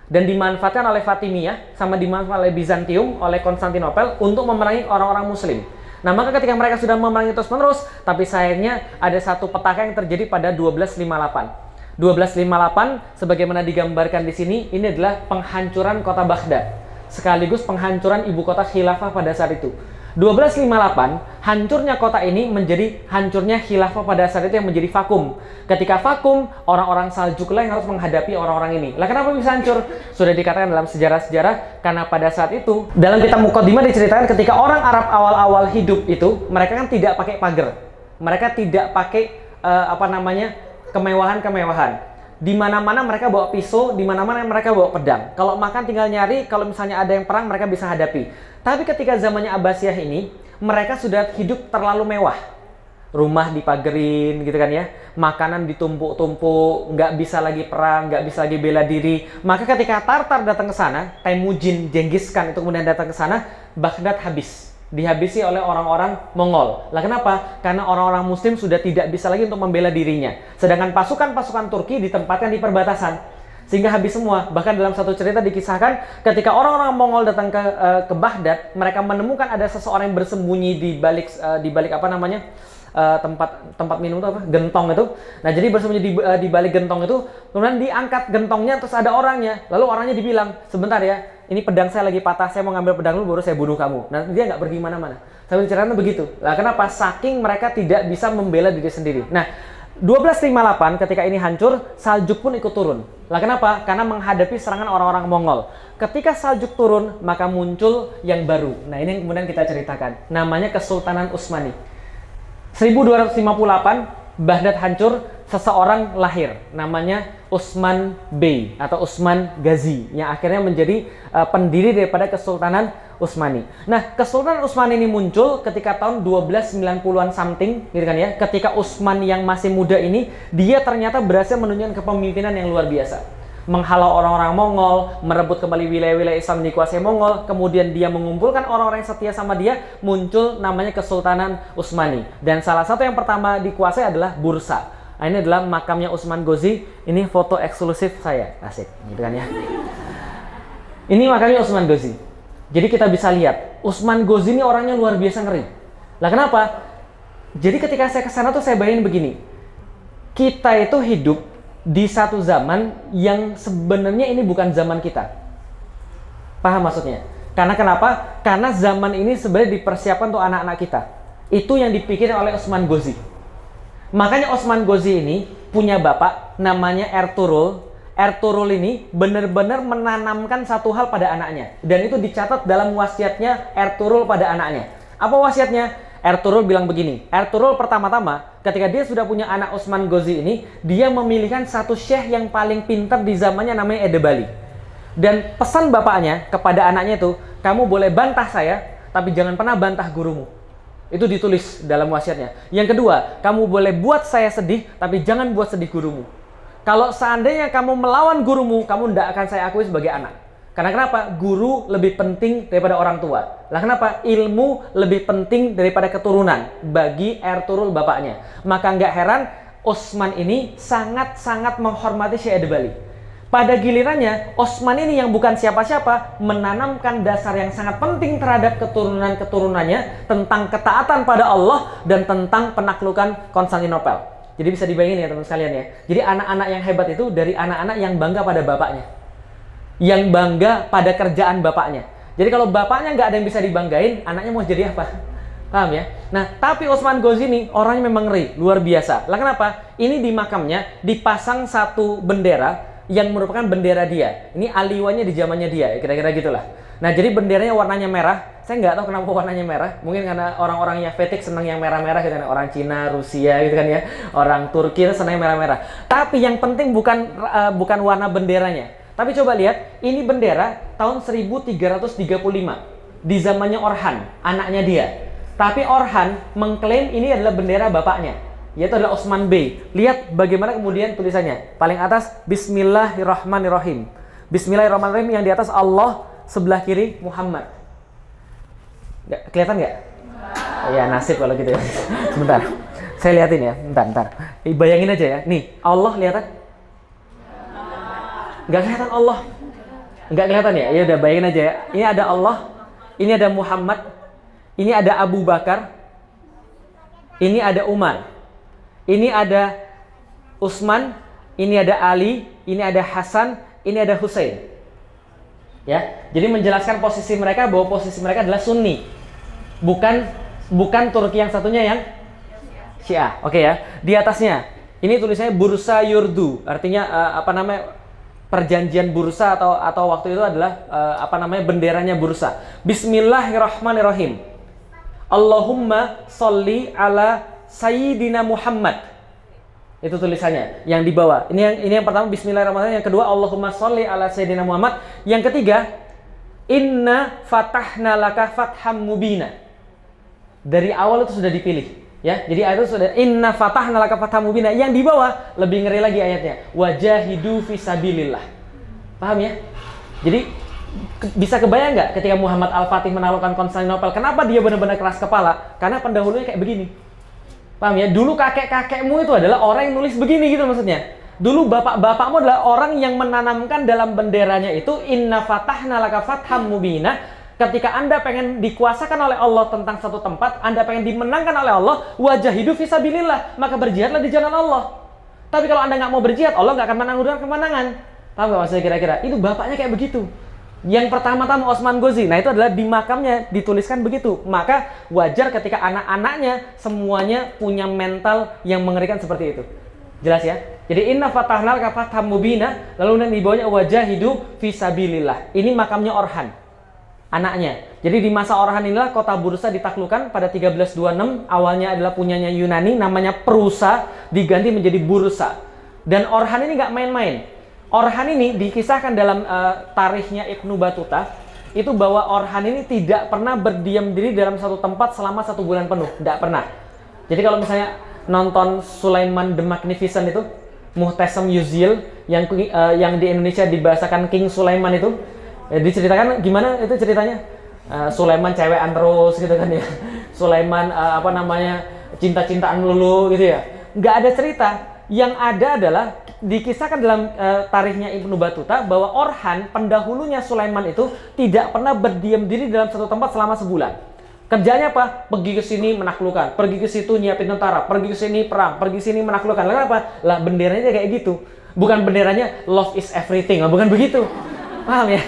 dan dimanfaatkan oleh Fatimiyah sama dimanfaatkan oleh Bizantium, oleh Konstantinopel untuk memerangi orang-orang Muslim. Nah, maka ketika mereka sudah memerangi terus-menerus, tapi sayangnya ada satu petaka yang terjadi pada 1258. 1258 sebagaimana digambarkan di sini, ini adalah penghancuran kota Baghdad, sekaligus penghancuran ibu kota khilafah pada saat itu. 1258, hancurnya kota ini menjadi hancurnya khilafah pada saat itu yang menjadi vakum. Ketika vakum, orang-orang Saljuk lah yang harus menghadapi orang-orang ini. Lah kenapa bisa hancur? Sudah dikatakan dalam sejarah-sejarah, karena pada saat itu, dalam kitab Muqaddimah diceritakan ketika orang Arab awal-awal hidup itu, mereka kan tidak pakai pagar. Mereka tidak pakai, kemewahan-kemewahan. Di mana-mana mereka bawa pisau, di mana-mana mereka bawa pedang. Kalau makan tinggal nyari, kalau misalnya ada yang perang mereka bisa hadapi. Tapi ketika zamannya Abbasiyah ini, mereka sudah hidup terlalu mewah. Rumah dipagerin gitu kan ya, makanan ditumpuk-tumpuk, nggak bisa lagi perang, nggak bisa lagi bela diri. Maka ketika Tartar datang ke sana, Temujin, Genghis Khan itu kemudian datang ke sana, Baghdad habis. Dihabisi oleh orang-orang Mongol. Lah kenapa? Karena orang-orang Muslim sudah tidak bisa lagi untuk membela dirinya. Sedangkan pasukan-pasukan Turki ditempatkan di perbatasan, sehingga habis semua. Bahkan dalam satu cerita dikisahkan ketika orang-orang Mongol datang ke Baghdad, mereka menemukan ada seseorang yang bersembunyi di balik tempat minum itu apa? Gentong itu. Nah, jadi bersembunyi di balik gentong itu, kemudian diangkat gentongnya terus ada orangnya. Lalu orangnya dibilang, "Sebentar ya, ini pedang saya lagi patah, saya mau ngambil pedang dulu baru saya bunuh kamu." Nah, dia nggak pergi mana-mana. Sambil ceritanya begitu. Lah, kenapa? Saking mereka tidak bisa membela diri sendiri. Nah, 1258 ketika ini hancur, Saljuk pun ikut turun. Lah, kenapa? Karena menghadapi serangan orang-orang Mongol. Ketika Saljuk turun, maka muncul yang baru. Nah, ini yang kemudian kita ceritakan. Namanya Kesultanan Utsmani. 1258, Baghdad hancur, seseorang lahir. Namanya Utsman Bey atau Utsman Ghazi, yang akhirnya menjadi pendiri daripada Kesultanan Utsmani. Nah, Kesultanan Utsmani ini muncul ketika tahun 1290-an something, gitu kan ya. Ketika Utsman yang masih muda ini, dia ternyata berhasil menunjukkan kepemimpinan yang luar biasa. Menghalau orang-orang Mongol, merebut kembali wilayah-wilayah Islam dikuasai Mongol, kemudian dia mengumpulkan orang-orang yang setia sama dia, muncul namanya Kesultanan Utsmani. Dan salah satu yang pertama dikuasai adalah Bursa. Nah, ini adalah makamnya Utsman Ghazi. Ini foto eksklusif saya, asik, gitu kan ya. Ini makamnya Utsman Ghazi. Jadi kita bisa lihat, Utsman Ghazi ini orangnya luar biasa ngeri. Lah, kenapa? Jadi ketika saya ke sana tuh saya bayangin begini. Kita itu hidup di satu zaman yang sebenarnya ini bukan zaman kita. Paham maksudnya? Karena kenapa? Karena zaman ini sebenarnya dipersiapkan untuk anak-anak kita. Itu yang dipikirin oleh Utsman Ghazi. Makanya Utsman Ghazi ini punya bapak namanya Ertuğrul. Ertuğrul ini benar-benar menanamkan satu hal pada anaknya. Dan itu dicatat dalam wasiatnya Ertuğrul pada anaknya. Apa wasiatnya? Ertuğrul bilang begini. Ertuğrul pertama-tama, ketika dia sudah punya anak Utsman Ghazi ini, dia memilihkan satu syekh yang paling pintar di zamannya namanya Edebali. Dan pesan bapaknya kepada anaknya itu, "Kamu boleh bantah saya, tapi jangan pernah bantah gurumu." Itu ditulis dalam wasiatnya. Yang kedua, "Kamu boleh buat saya sedih, tapi jangan buat sedih gurumu. Kalau seandainya kamu melawan gurumu, kamu tidak akan saya akui sebagai anak." Karena kenapa? Guru lebih penting daripada orang tua. Lah, kenapa? Ilmu lebih penting daripada keturunan bagi Ertuğrul bapaknya. Maka nggak heran Utsman ini sangat-sangat menghormati Syekh Edebali. Pada gilirannya, Utsman ini yang bukan siapa-siapa menanamkan dasar yang sangat penting terhadap keturunan-keturunannya tentang ketaatan pada Allah dan tentang penaklukan Konstantinopel. Jadi bisa dibayangin ya teman sekalian ya. Jadi anak-anak yang hebat itu dari anak-anak yang bangga pada bapaknya, yang bangga pada kerjaan bapaknya. Jadi kalau bapaknya nggak ada yang bisa dibanggain, anaknya mau jadi apa? Paham ya? Nah, tapi Utsman Ghazi ini orangnya memang ngeri, luar biasa. Lah, kenapa? Ini di makamnya dipasang satu bendera yang merupakan bendera dia. Ini aliwannya di zamannya dia, kira-kira gitulah. Nah, jadi benderanya warnanya merah. Saya nggak tahu kenapa warnanya merah. Mungkin karena orang-orang yang fetish senang yang merah-merah gitu kan. Orang Cina, Rusia gitu kan ya. Orang Turki senang yang merah-merah. Tapi yang penting bukan warna benderanya. Tapi coba lihat, ini bendera tahun 1335 di zamannya Orhan, anaknya dia. Tapi Orhan mengklaim ini adalah bendera bapaknya, yaitu adalah Utsman Bey. Lihat bagaimana kemudian tulisannya. Paling atas Bismillahirrahmanirrahim. Bismillahirrahmanirrahim, yang di atas Allah, sebelah kiri Muhammad. Kelihatan nggak? Ya, nasib kalau gitu ya. Sebentar, saya liatin ya. Bentar. Bayangin aja ya. Nih, Allah kelihatan? Nggak kelihatan Allah. Nggak kelihatan ya? Ya udah, bayangin aja ya. Ini ada Allah, ini ada Muhammad, ini ada Abu Bakar, ini ada Umar, ini ada Utsman, ini ada Ali, ini ada Hasan, ini ada Hussein. Ya, jadi menjelaskan posisi mereka bahwa posisi mereka adalah Sunni, bukan Turki yang satunya yang Syiah. Oke ya. Di atasnya ini tulisannya Bursa Yurdu, artinya perjanjian Bursa atau waktu itu adalah benderanya Bursa. Bismillahirrahmanirrahim. Allahumma sholli ala Sayyidina Muhammad. Itu tulisannya yang di bawah. Ini yang pertama Bismillahirrahmanirrahim, yang kedua Allahumma sholli ala Sayyidina Muhammad, yang ketiga Inna fatahna laka fatham mubina. Dari awal itu sudah dipilih, ya. Jadi ayat itu sudah Inna fatahna laka fatham mubina. Yang di bawah lebih ngeri lagi ayatnya, wajahidu fisabilillah. Paham ya? Jadi bisa kebayang nggak ketika Muhammad Al-Fatih menaklukkan Konstantinopel, kenapa dia benar-benar keras kepala? Karena pendahulunya kayak begini. Paham ya? Dulu kakek-kakekmu itu adalah orang yang nulis begini gitu maksudnya. Dulu bapak-bapakmu adalah orang yang menanamkan dalam benderanya itu Inna fatahna laka fatham mubina. ketika Anda pengen dikuasakan oleh Allah tentang satu tempat, Anda pengen dimenangkan oleh Allah, wajahidu fisabilillah, maka berjihadlah di jalan Allah. Tapi kalau Anda nggak mau berjihad, Allah nggak akan menangguhkan kemenangan. Paham nggak maksudnya kira-kira? Itu bapaknya kayak begitu. Yang pertama-tama Osman Ghazi, nah itu adalah di makamnya dituliskan begitu. Maka wajar ketika anak-anaknya semuanya punya mental yang mengerikan seperti itu. Jelas ya? Jadi inna fatahna laka fatham mubina, lalu nanti dibawanya wajahidu fisabilillah. Ini makamnya Orhan, anaknya. Jadi di masa Orhan inilah kota Bursa ditaklukkan pada 1326. Awalnya adalah punyanya Yunani, namanya Prusa, diganti menjadi Bursa. Dan Orhan ini nggak main-main. Orhan ini dikisahkan dalam tarikhnya Ibnu Battuta, itu bahwa Orhan ini tidak pernah berdiam diri dalam satu tempat selama 1 bulan penuh. Tidak pernah. Jadi kalau misalnya nonton Sulaiman the Magnificent itu, Muhtasam Yuzil, yang di Indonesia dibahasakan King Sulaiman itu, diceritakan gimana itu ceritanya? Sulaiman cewekan terus gitu kan ya. Sulaiman cinta-cintaan lulu gitu ya. Nggak ada cerita. Yang ada adalah dikisahkan dalam tarikhnya Ibnu Battuta bahwa Orhan, pendahulunya Sulaiman itu tidak pernah berdiam diri dalam satu tempat selama sebulan. Kerjanya apa? Pergi ke sini menaklukkan, pergi ke situ nyiapin tentara, pergi ke sini perang, pergi sini menaklukkan. Lalu apa? Lah benderanya kayak gitu. Bukan benderanya love is everything, bukan begitu. Paham ya?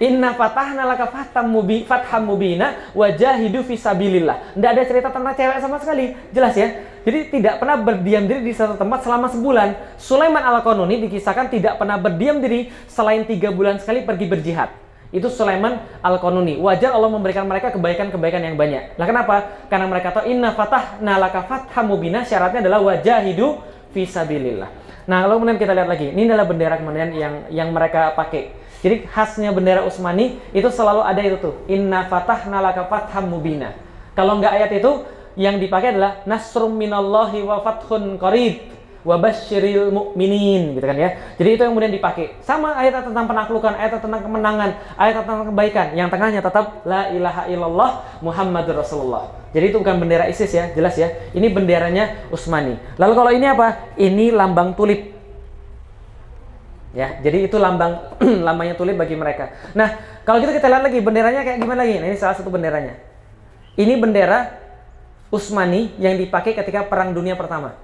Inna fatahna laka fatham mubina wajahidu fisabilillah. Tidak ada cerita tentang cewek sama sekali. Jelas ya? Jadi tidak pernah berdiam diri di satu tempat selama sebulan. Sulaiman Al-Qanuni dikisahkan tidak pernah berdiam diri selain 3 bulan sekali pergi berjihad. Itu Sulaiman Al-Qanuni. Wajar Allah memberikan mereka kebaikan-kebaikan yang banyak. Nah kenapa? Karena mereka tahu inna fatahna laka fatham mubina, syaratnya adalah wajahidu fisabilillah. Nah kalau kemudian kita lihat lagi, ini adalah bendera kemudian yang mereka pakai. Jadi khasnya bendera Utsmani itu selalu ada itu tuh, inna fatahna laka fatham mubina. Kalau nggak ayat itu, yang dipakai adalah nasrum minallahi wa fathun qarib wa basyiril mu'minin gitu kan ya. Jadi itu yang kemudian dipakai. Sama ayat tentang penaklukan, ayat tentang kemenangan, ayat tentang kebaikan. Yang tengahnya tetap la ilaha illallah Muhammadur Rasulullah. Jadi itu bukan bendera ISIS ya, jelas ya. Ini benderanya Utsmani. Lalu kalau ini apa? Ini lambang tulip. Ya, jadi itu lambangnya tulip bagi mereka. Nah, kalau gitu kita lihat lagi benderanya kayak gimana lagi. Nah, ini salah satu benderanya. Ini bendera Utsmani yang dipakai ketika Perang Dunia Pertama.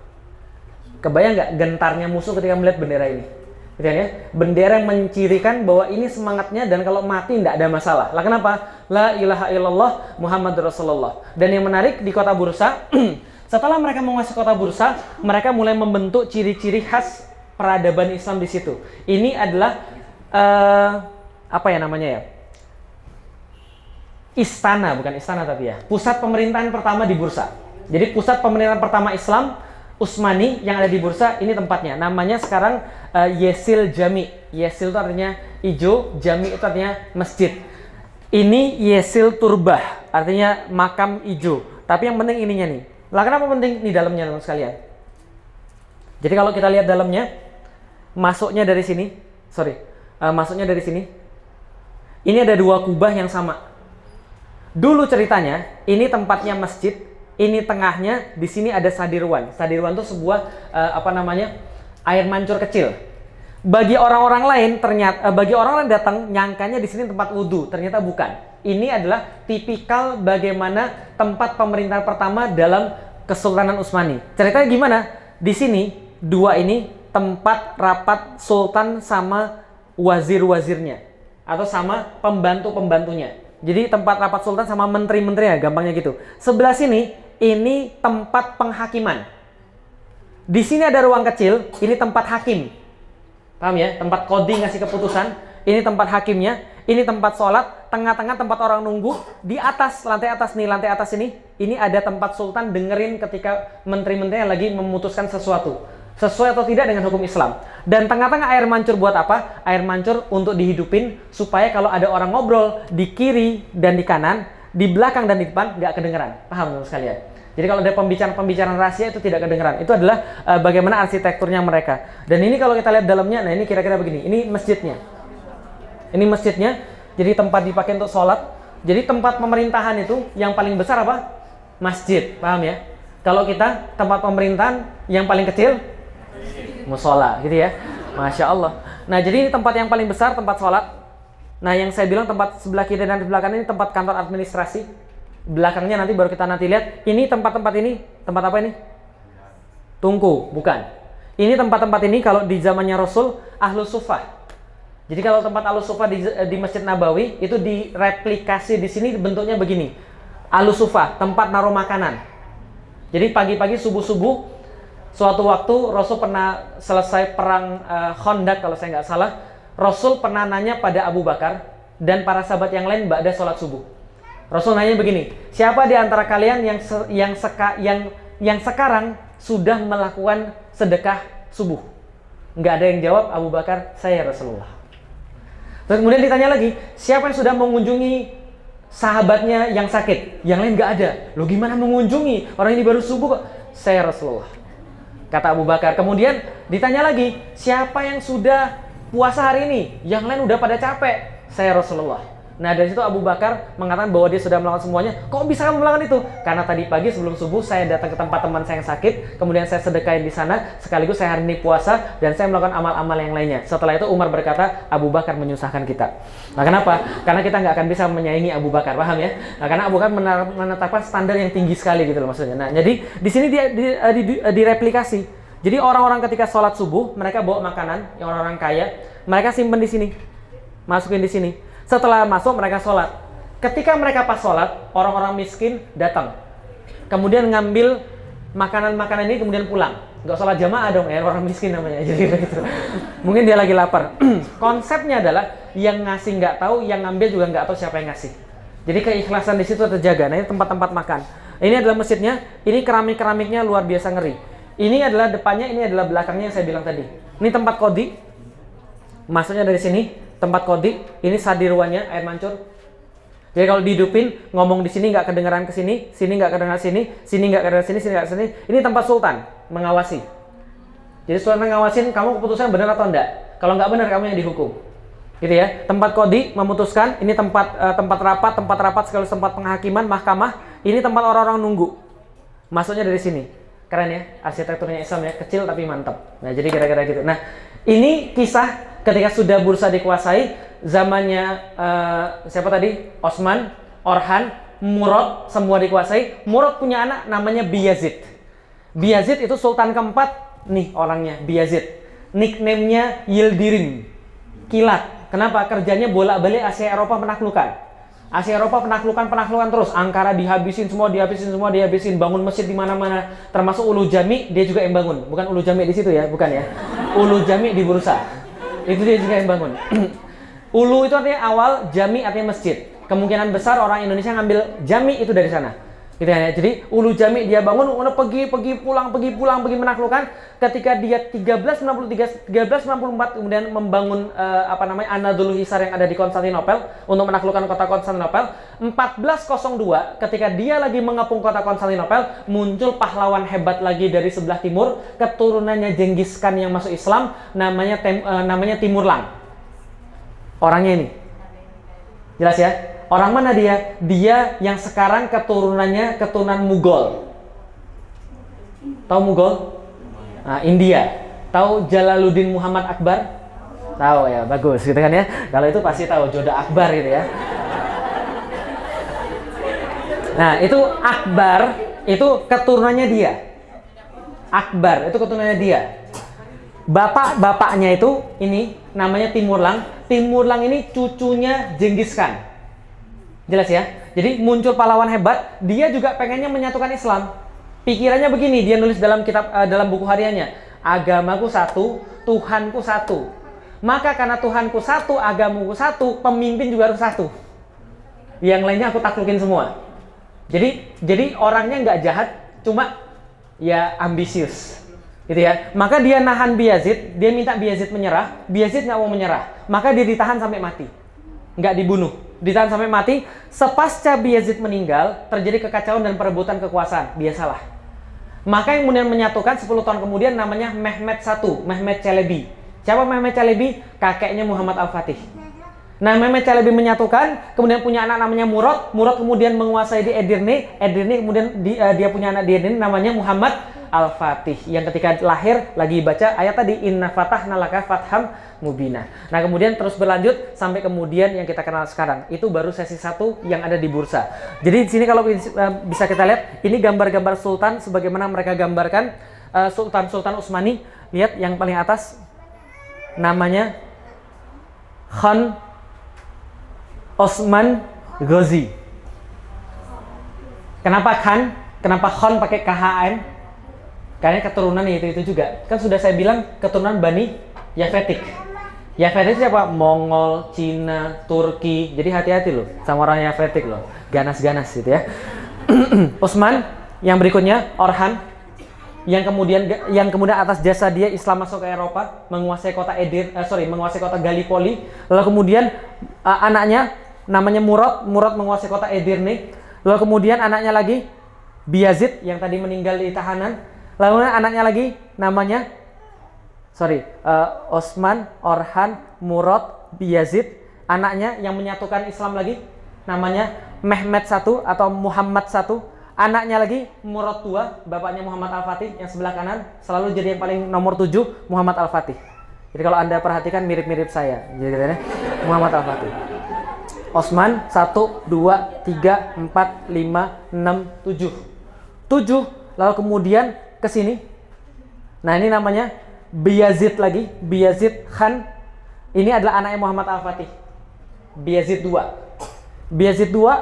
Kebayang nggak gentarnya musuh ketika melihat bendera ini? Gitu ya? Bendera yang mencirikan bahwa ini semangatnya dan kalau mati tidak ada masalah. Lah kenapa? La ilaha illallah Muhammadur Rasulullah. Dan yang menarik di kota Bursa, setelah mereka menguasai kota Bursa, mereka mulai membentuk ciri-ciri khas peradaban Islam di situ. Ini adalah apa ya namanya ya? Istana, bukan istana tapi ya. Pusat pemerintahan pertama di Bursa. Jadi pusat pemerintahan pertama Islam Utsmani yang ada di Bursa, ini tempatnya. Namanya sekarang Yesil Jami. Yesil itu artinya hijau, Jami itu artinya masjid. Ini Yesil Turbah, artinya makam hijau. Tapi yang penting ininya nih. Lah kenapa penting di dalamnya teman sekalian? Jadi kalau kita lihat dalamnya, masuknya dari sini. Masuknya dari sini. Ini ada 2 kubah yang sama. Dulu ceritanya, ini tempatnya masjid, ini tengahnya, di sini ada sadirwan. Sadirwan itu sebuah air mancur kecil. Bagi orang-orang lain ternyata bagi orang lain datang nyangkanya di sini tempat wudhu, ternyata bukan. Ini adalah tipikal bagaimana tempat pemerintahan pertama dalam Kesultanan Utsmani. Ceritanya gimana? Di sini 2 ini tempat rapat sultan sama wazir-wazirnya atau sama pembantu-pembantunya. Jadi tempat rapat sultan sama menteri-menterinya, gampangnya gitu. Sebelah sini, ini tempat penghakiman. Di sini ada ruang kecil, ini tempat hakim. Paham ya? Tempat qadhi ngasih keputusan. Ini tempat hakimnya, ini tempat sholat, tengah-tengah tempat orang nunggu. Di atas, lantai atas ini ada tempat sultan dengerin ketika menteri-menterinya lagi memutuskan sesuatu. Sesuai atau tidak dengan hukum Islam. Dan tengah-tengah air mancur buat apa? Air mancur untuk dihidupin supaya kalau ada orang ngobrol di kiri dan di kanan, di belakang dan di depan nggak kedengeran. Paham teman sekalian? Jadi kalau ada pembicaraan rahasia itu tidak kedengeran. Itu adalah bagaimana arsitekturnya mereka. Dan ini kalau kita lihat dalamnya, nah ini kira-kira begini. Ini masjidnya. Ini masjidnya. Jadi tempat dipakai untuk sholat. Jadi tempat pemerintahan itu yang paling besar apa? Masjid. Paham ya? Kalau kita tempat pemerintahan yang paling kecil musola gitu ya. Masya Allah. Nah jadi ini tempat yang paling besar, tempat sholat. Nah, yang saya bilang tempat sebelah kiri dan sebelah kanan ini tempat kantor administrasi. Belakangnya nanti baru kita nanti lihat. Ini tempat-tempat ini, tempat apa ini? Tungku, bukan. Ini tempat-tempat ini kalau di zamannya Rasul, Ahlus Suffah. Jadi kalau tempat Ahlus Suffah di Masjid Nabawi itu direplikasi di sini bentuknya begini. Ahlus Suffah, tempat naruh makanan. Jadi pagi-pagi subuh-subuh, suatu waktu Rasul pernah selesai perang Khandaq kalau saya nggak salah. Rasul pernah nanya pada Abu Bakar dan para sahabat yang lain ba'da sholat subuh. Rasul nanya begini, siapa di antara kalian yang sekarang sudah melakukan sedekah subuh? Nggak ada yang jawab. Abu Bakar, saya Rasulullah. Terus kemudian ditanya lagi, siapa yang sudah mengunjungi sahabatnya yang sakit? Yang lain nggak ada. Loh, gimana mengunjungi? Orang ini baru subuh kok. Saya Rasulullah, kata Abu Bakar. Kemudian ditanya lagi, siapa yang sudah puasa hari ini? Yang lain udah pada capek. Saya Rasulullah. Nah, dari situ Abu Bakar mengatakan bahwa dia sudah melakukan semuanya. Kok bisa kamu melakukan itu? Karena tadi pagi sebelum subuh saya datang ke tempat teman saya yang sakit, kemudian saya sedekahin di sana, sekaligus saya hari ini puasa dan saya melakukan amal-amal yang lainnya. Setelah itu Umar berkata, Abu Bakar menyusahkan kita. Nah, kenapa? Karena kita nggak akan bisa menyaingi Abu Bakar, paham ya? Nah, karena Abu Bakar menetapkan standar yang tinggi sekali gitu loh maksudnya. Nah, jadi di sini dia direplikasi. Jadi orang-orang ketika sholat subuh, mereka bawa makanan, yang orang-orang kaya, mereka simpen di sini, masukin di sini. Setelah masuk mereka sholat. Ketika mereka pas sholat, orang-orang miskin datang, kemudian ngambil makanan-makanan ini kemudian pulang. Nggak sholat jamaah dong ya, orang miskin namanya. Jadi gitu. Mungkin dia lagi lapar. Konsepnya adalah yang ngasih nggak tahu, yang ngambil juga nggak tahu siapa yang ngasih. Jadi keikhlasan di situ terjaga. Nah, ini tempat-tempat makan. Ini adalah masjidnya. Ini keramik-keramiknya luar biasa ngeri. Ini adalah depannya, ini adalah belakangnya yang saya bilang tadi. Ini tempat kodi. Masuknya dari sini. Tempat kodi, ini sadirwannya, air mancur. Jadi kalau dihidupin, ngomong di sini nggak kedengeran ke sini, sini nggak kedengeran sini, sini nggak kedengeran sini, sini nggak sini. Ini tempat sultan mengawasi. Jadi sultan ngawasin kamu keputusan benar atau enggak. Kalau nggak benar kamu yang dihukum. Gitu ya. Tempat kodi memutuskan. Ini tempat rapat sekaligus tempat penghakiman, mahkamah. Ini tempat orang-orang nunggu. Masuknya dari sini. Keren ya, arsitekturnya Islam ya, kecil tapi mantap. Nah, jadi kira-kira gitu. Nah, ini kisah ketika sudah bursa dikuasai, zamannya siapa tadi? Osman, Orhan, Murad, semua dikuasai. Murad punya anak namanya Biyazid. Biyazid itu sultan keempat, nih orangnya Biyazid. Nickname-nya Yildirim, kilat. Kenapa? Kerjanya bolak-balik Asia Eropa menaklukkan. Asia Eropa penaklukan terus. Ankara dihabisin semua, bangun masjid di mana-mana, termasuk Ulu Jami dia juga yang bangun. Bukan Ulu Jami di situ ya, bukan ya. Ulu Jami di Bursa. Itu dia juga yang bangun. Ulu itu artinya awal, Jami artinya masjid. Kemungkinan besar orang Indonesia ngambil Jami itu dari sana. Gitu ya. Jadi Ulu Jami dia bangun, pergi pulang, pergi menaklukkan. Ketika dia 1394 kemudian membangun Anadolu Hisar yang ada di Konstantinopel untuk menaklukkan kota Konstantinopel. 1402 ketika dia lagi mengepung kota Konstantinopel, muncul pahlawan hebat lagi dari sebelah timur, keturunannya Genghis Khan yang masuk Islam, namanya Timurlang. Orangnya ini. Jelas ya? Orang mana dia? Dia yang sekarang keturunannya keturunan Mughal. Tahu Mughal? Nah, India. Tahu Jalaluddin Muhammad Akbar? Tahu ya, bagus gitu kan ya. Kalau itu pasti tahu Joda Akbar gitu ya. Nah, itu Akbar, itu keturunannya dia. Akbar, itu keturunannya dia. Bapaknya itu ini namanya Timurlang. Timurlang ini cucunya Genghis Khan. Jelas ya? Jadi muncul pahlawan hebat, dia juga pengennya menyatukan Islam. Pikirannya begini, dia nulis dalam buku hariannya. Agamaku satu, Tuhanku satu. Maka karena Tuhanku satu, agamaku satu, pemimpin juga harus satu. Yang lainnya aku taklukin semua. Jadi orangnya nggak jahat, cuma ya ambisius. Gitu ya. Maka dia nahan Biyazid, dia minta Biyazid menyerah, Biyazid nggak mau menyerah. Maka dia ditahan sampai mati. Nggak dibunuh. Ditahan sampai mati. Sepasca Biyazid meninggal, terjadi kekacauan dan perebutan kekuasaan. Biasalah. Maka yang kemudian menyatukan 10 tahun kemudian namanya Mehmed I, Mehmed Çelebi. Siapa Mehmed Çelebi? Kakeknya Muhammad Al-Fatih. Nah, Mehmed Çelebi menyatukan, kemudian punya anak namanya Murad. Murad kemudian menguasai di Edirne. Edirne kemudian dia punya anak di Edirne namanya Muhammad Al-Fatih. Yang ketika lahir lagi baca ayat tadi, inna fatahna laka fatham mubina. Nah, kemudian terus berlanjut sampai kemudian yang kita kenal sekarang. Itu baru sesi 1 yang ada di bursa. Jadi di sini kalau bisa kita lihat, ini gambar-gambar sultan sebagaimana mereka gambarkan Sultan Utsmani. Lihat yang paling atas namanya Khan Osman Ghazi. Kenapa Khan? Kenapa Khan pakai KHN? Karena keturunan itu juga. Kan sudah saya bilang keturunan Bani Yafetik. Yafetik siapa? Mongol, Cina, Turki. Jadi hati-hati loh sama orang Yafetik loh. Ganas-ganas gitu ya. Utsman, yang berikutnya Orhan, yang kemudian atas jasa dia Islam masuk ke Eropa, menguasai kota menguasai kota Gallipoli. Lalu kemudian anaknya namanya Murad menguasai kota Edirne. Lalu kemudian anaknya lagi Bayezid yang tadi meninggal di tahanan. Lalu anaknya lagi namanya Osman, Orhan, Murad, Bayezid. Anaknya yang menyatukan Islam lagi namanya Mehmed I atau Muhammad I. Anaknya lagi Murad II, bapaknya Muhammad Al-Fatih yang sebelah kanan selalu jadi yang paling nomor 7, Muhammad Al-Fatih. Jadi kalau Anda perhatikan mirip-mirip saya. Jadi Muhammad Al-Fatih. Osman 1, 2, 3, 4, 5, 6, 7. 7, lalu kemudian ke sini. Nah, ini namanya Bayezid lagi, Bayezid Khan. Ini adalah anaknya Muhammad Al-Fatih. Bayezid II. Bayezid II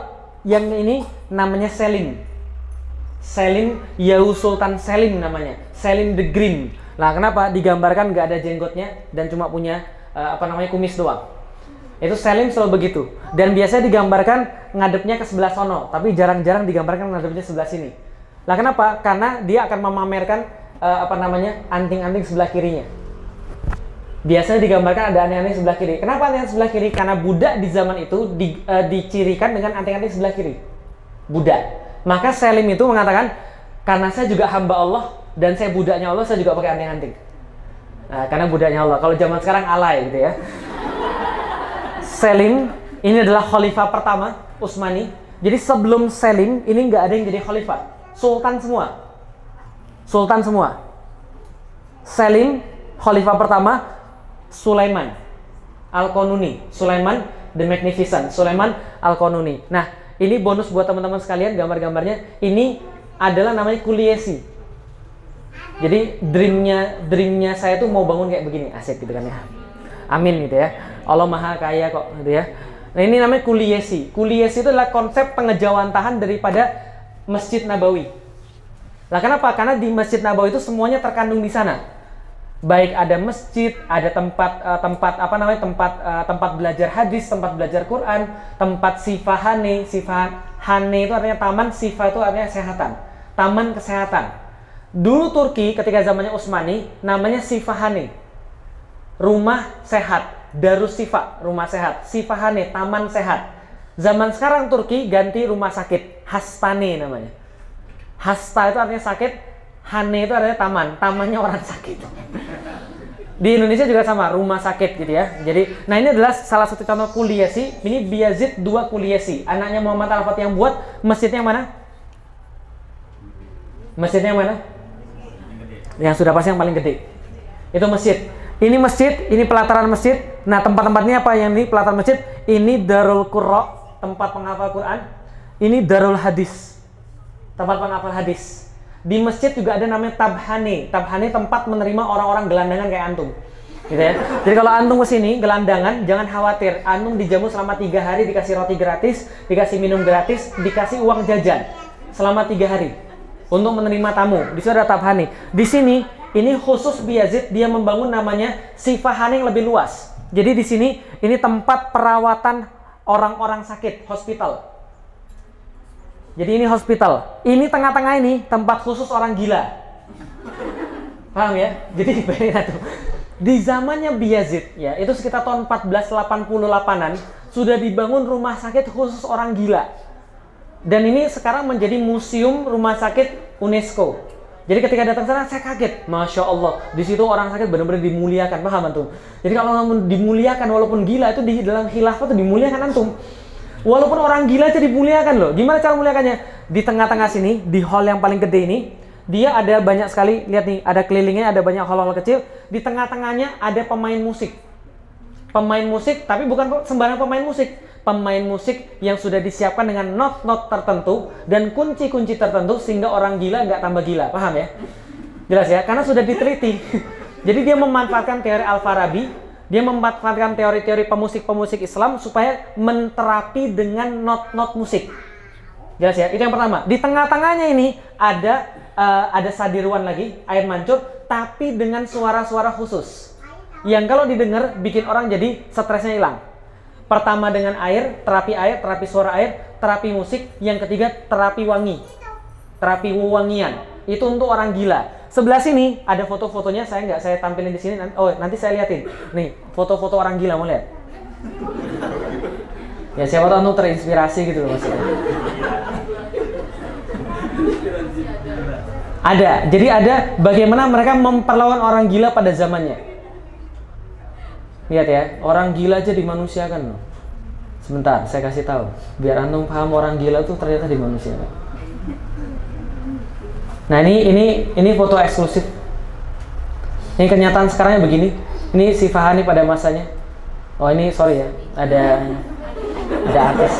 yang ini namanya Selim. Selim, Yahu Sultan Selim namanya. Selim the Green. Nah, kenapa digambarkan nggak ada jenggotnya dan cuma punya kumis doang? Itu Selim selalu begitu. Dan biasanya digambarkan ngadepnya ke sebelah sono, tapi jarang-jarang digambarkan ngadepnya sebelah sini. Lah kenapa? Karena dia akan memamerkan anting-anting sebelah kirinya. Biasanya digambarkan ada anting-anting sebelah kiri. Kenapa anting sebelah kiri? Karena budak di zaman itu dicirikan dengan anting-anting sebelah kiri. Budak. Maka Selim itu mengatakan, karena saya juga hamba Allah dan saya budaknya Allah, saya juga pakai anting-anting. Nah, karena budaknya Allah. Kalau zaman sekarang alay gitu ya. Selim ini adalah khalifah pertama Utsmani. Jadi sebelum Selim ini nggak ada yang jadi khalifah. Sultan semua. Selim, khalifah pertama, Sulaiman Al-Qanuni, Sulaiman the Magnificent, Sulaiman Al-Qanuni. Nah, ini bonus buat teman-teman sekalian, gambar-gambarnya. Ini adalah namanya Kuliesi. Jadi dreamnya saya tuh mau bangun kayak begini, asik gitu kan ya. Amin gitu ya. Allah Maha Kaya kok gitu ya. Nah, ini namanya Kuliesi. Kuliesi itu adalah konsep pengejawantahan daripada Masjid Nabawi. Lah kenapa? Karena di Masjid Nabawi itu semuanya terkandung di sana. Baik ada masjid, ada tempat belajar hadis, tempat belajar Quran, tempat sifahane. Sifahane itu artinya taman, sifah itu artinya kesehatan. Taman kesehatan. Dulu Turki ketika zamannya Utsmani namanya sifahane. Rumah sehat, Darus Sifa, rumah sehat. Sifahane, taman sehat. Zaman sekarang Turki ganti rumah sakit, Hastane namanya. Hasta itu artinya sakit, Hane itu artinya taman, tamannya orang sakit. Di Indonesia juga sama, rumah sakit gitu ya. Jadi, nah ini adalah salah satu contoh Kuliesi. Ini Bayezid II Kuliesi, anaknya Muhammad Al-Fatih yang buat. Masjidnya mana? Masjidnya mana? Yang sudah pasti yang paling gede. Itu masjid. Ini masjid, ini pelataran masjid. Nah, tempat-tempatnya apa yang ini pelataran masjid? Ini Darul Qurra, tempat penghafal Quran. Ini Darul Hadis, tempat penghafal hadis. Di masjid juga ada namanya Tabhane. Tabhane tempat menerima orang-orang gelandangan kayak antum. Gitu ya. Jadi kalau antum kesini gelandangan, jangan khawatir. Antum dijamu selama 3 hari, dikasih roti gratis, dikasih minum gratis, dikasih uang jajan selama 3 hari untuk menerima tamu. Di situ ada Tabhane. Di sini ini khusus Bayezid, dia membangun namanya Sifahane yang lebih luas. Jadi di sini ini tempat perawatan orang-orang sakit, hospital. Jadi ini hospital. Ini tengah-tengah ini tempat khusus orang gila. Paham ya? Jadi bayangin tuh. Di zamannya Bayezid ya, itu sekitar tahun 1488-an sudah dibangun rumah sakit khusus orang gila. Dan ini sekarang menjadi museum rumah sakit UNESCO. Jadi ketika datang sana saya kaget, Masya Allah, di situ orang sakit benar-benar dimuliakan, paham antum? Jadi kalau orang dimuliakan walaupun gila itu di dalam khilafah itu dimuliakan antum. Walaupun orang gila aja dimuliakan loh. Gimana cara muliakannya? Di tengah-tengah sini, di hall yang paling gede ini, Dia ada banyak sekali, lihat nih, ada kelilingnya, ada banyak hal-hal kecil. Di tengah-tengahnya ada pemain musik. Pemain musik, tapi bukan sembarang pemain musik. Pemain musik yang sudah disiapkan dengan not-not tertentu dan kunci-kunci tertentu sehingga orang gila nggak tambah gila. Paham ya? Jelas ya? Karena sudah diteliti. Jadi dia memanfaatkan teori Al-Farabi, dia memanfaatkan teori-teori pemusik-pemusik Islam supaya menterapi dengan not-not musik. Jelas ya? Itu yang pertama. Di tengah-tengahnya ini ada sadirwan lagi, air mancur, tapi dengan suara-suara khusus. Yang kalau didengar bikin orang jadi stresnya hilang. Pertama dengan air, terapi suara air, terapi musik. Yang ketiga terapi wangi, terapi wewangian. Itu untuk orang gila. Sebelah sini ada foto-fotonya, saya tampilin di sini. Nanti saya liatin. Nih, foto-foto orang gila, mau lihat? Ya siapa tahu untuk terinspirasi gitu loh maksudnya. Jadi ada bagaimana mereka memperlawan orang gila pada zamannya. Lihat ya, orang gila aja dimanusiakan loh. Sebentar, saya kasih tahu. Biar antum paham orang gila tuh ternyata dimanusiakan. Nah ini foto eksklusif. Ini kenyataan sekarangnya begini. Ini si Fahani pada masanya. Oh ini sorry ya, ada artis.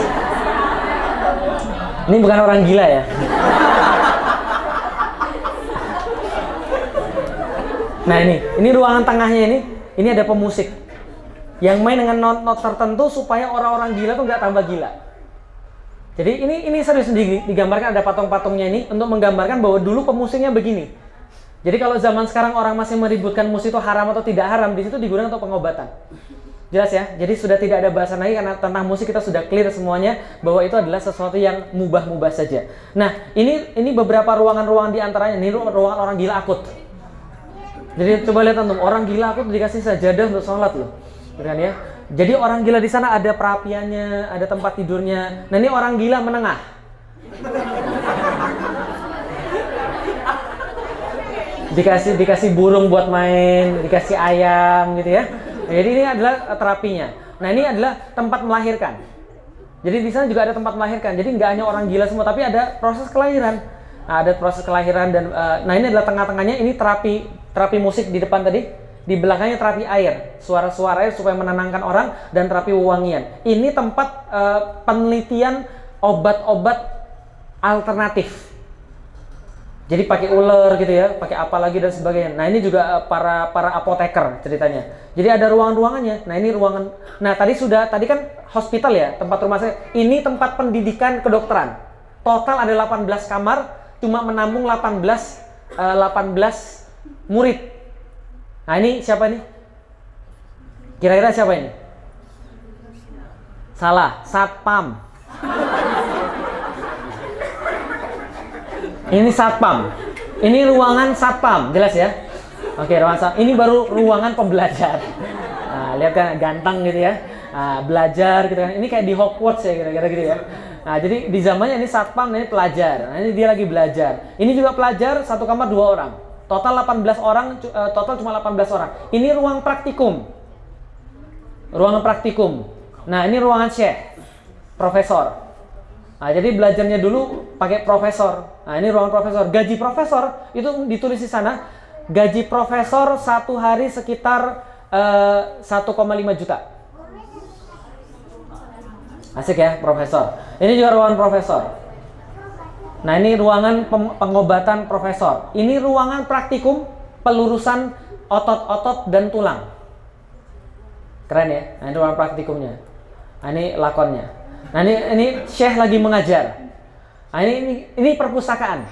Ini bukan orang gila ya. Nah ini ruangan tengahnya ini ada pemusik yang main dengan not-not tertentu supaya orang-orang gila tuh nggak tambah gila. Jadi ini serius digambarkan, ada patung-patungnya ini untuk menggambarkan bahwa dulu pemusiknya begini. Jadi kalau zaman sekarang orang masih meributkan musik itu haram atau tidak haram, di situ digunakan untuk pengobatan. Jelas ya? Jadi sudah tidak ada bahasan lagi karena tentang musik kita sudah clear semuanya bahwa itu adalah sesuatu yang mubah-mubah saja. Nah, ini beberapa ruangan-ruangan di antaranya. Ini ruangan orang gila akut. Jadi coba lihat antum, orang gila akut dikasih sajadah untuk sholat loh. Kan ya? Jadi orang gila di sana ada perapiannya, ada tempat tidurnya. Nah, ini orang gila menengah. Dikasih burung buat main, dikasih ayam gitu ya. Nah, jadi ini adalah terapinya. Nah, ini adalah tempat melahirkan. Jadi di sana juga ada tempat melahirkan. Jadi nggak hanya orang gila semua, tapi ada proses kelahiran. Nah, ada proses kelahiran dan nah ini adalah tengah-tengahnya, ini terapi musik di depan tadi. Di belakangnya terapi air, suara-suara air supaya menenangkan orang, dan terapi wewangian. Ini tempat penelitian obat-obat alternatif. Jadi pakai ular gitu ya, pakai apa lagi dan sebagainya. Nah ini juga para apoteker ceritanya. Jadi ada ruangan-ruangannya. Nah ini ruangan. Nah tadi kan hospital ya, tempat rumah sakit. Ini tempat pendidikan kedokteran. Total ada 18 kamar, cuma menampung 18 murid. Nah ini siapa nih? Kira-kira siapa ini? Salah, satpam. Ini satpam. Ini ruangan satpam, jelas ya? Oke, ruangan satpam. Ini baru ruangan pembelajar. Nah, lihat kan ganteng gitu ya. Nah, belajar gitu kan. Ini kayak di Hogwarts ya kira-kira gitu ya. Nah, jadi di zamannya ini satpam, ini pelajar. Nah, ini dia lagi belajar. Ini juga pelajar, satu kamar 2 orang. Total 18 orang, total cuma 18 orang. Ini ruang praktikum. Ruangan praktikum. Nah, ini ruangan syekh, profesor. Nah, jadi belajarnya dulu pakai profesor. Nah, ini ruangan profesor. Gaji profesor itu ditulis di sana. Gaji profesor satu hari sekitar 1,5 juta. Asik ya, profesor. Ini juga ruangan profesor. Nah, ini ruangan pengobatan profesor. Ini ruangan praktikum pelurusan otot-otot dan tulang. Keren ya? Nah, ini ruangan praktikumnya. Nah, ini lakonnya. Nah, ini syekh lagi mengajar. Nah, ini perpustakaan.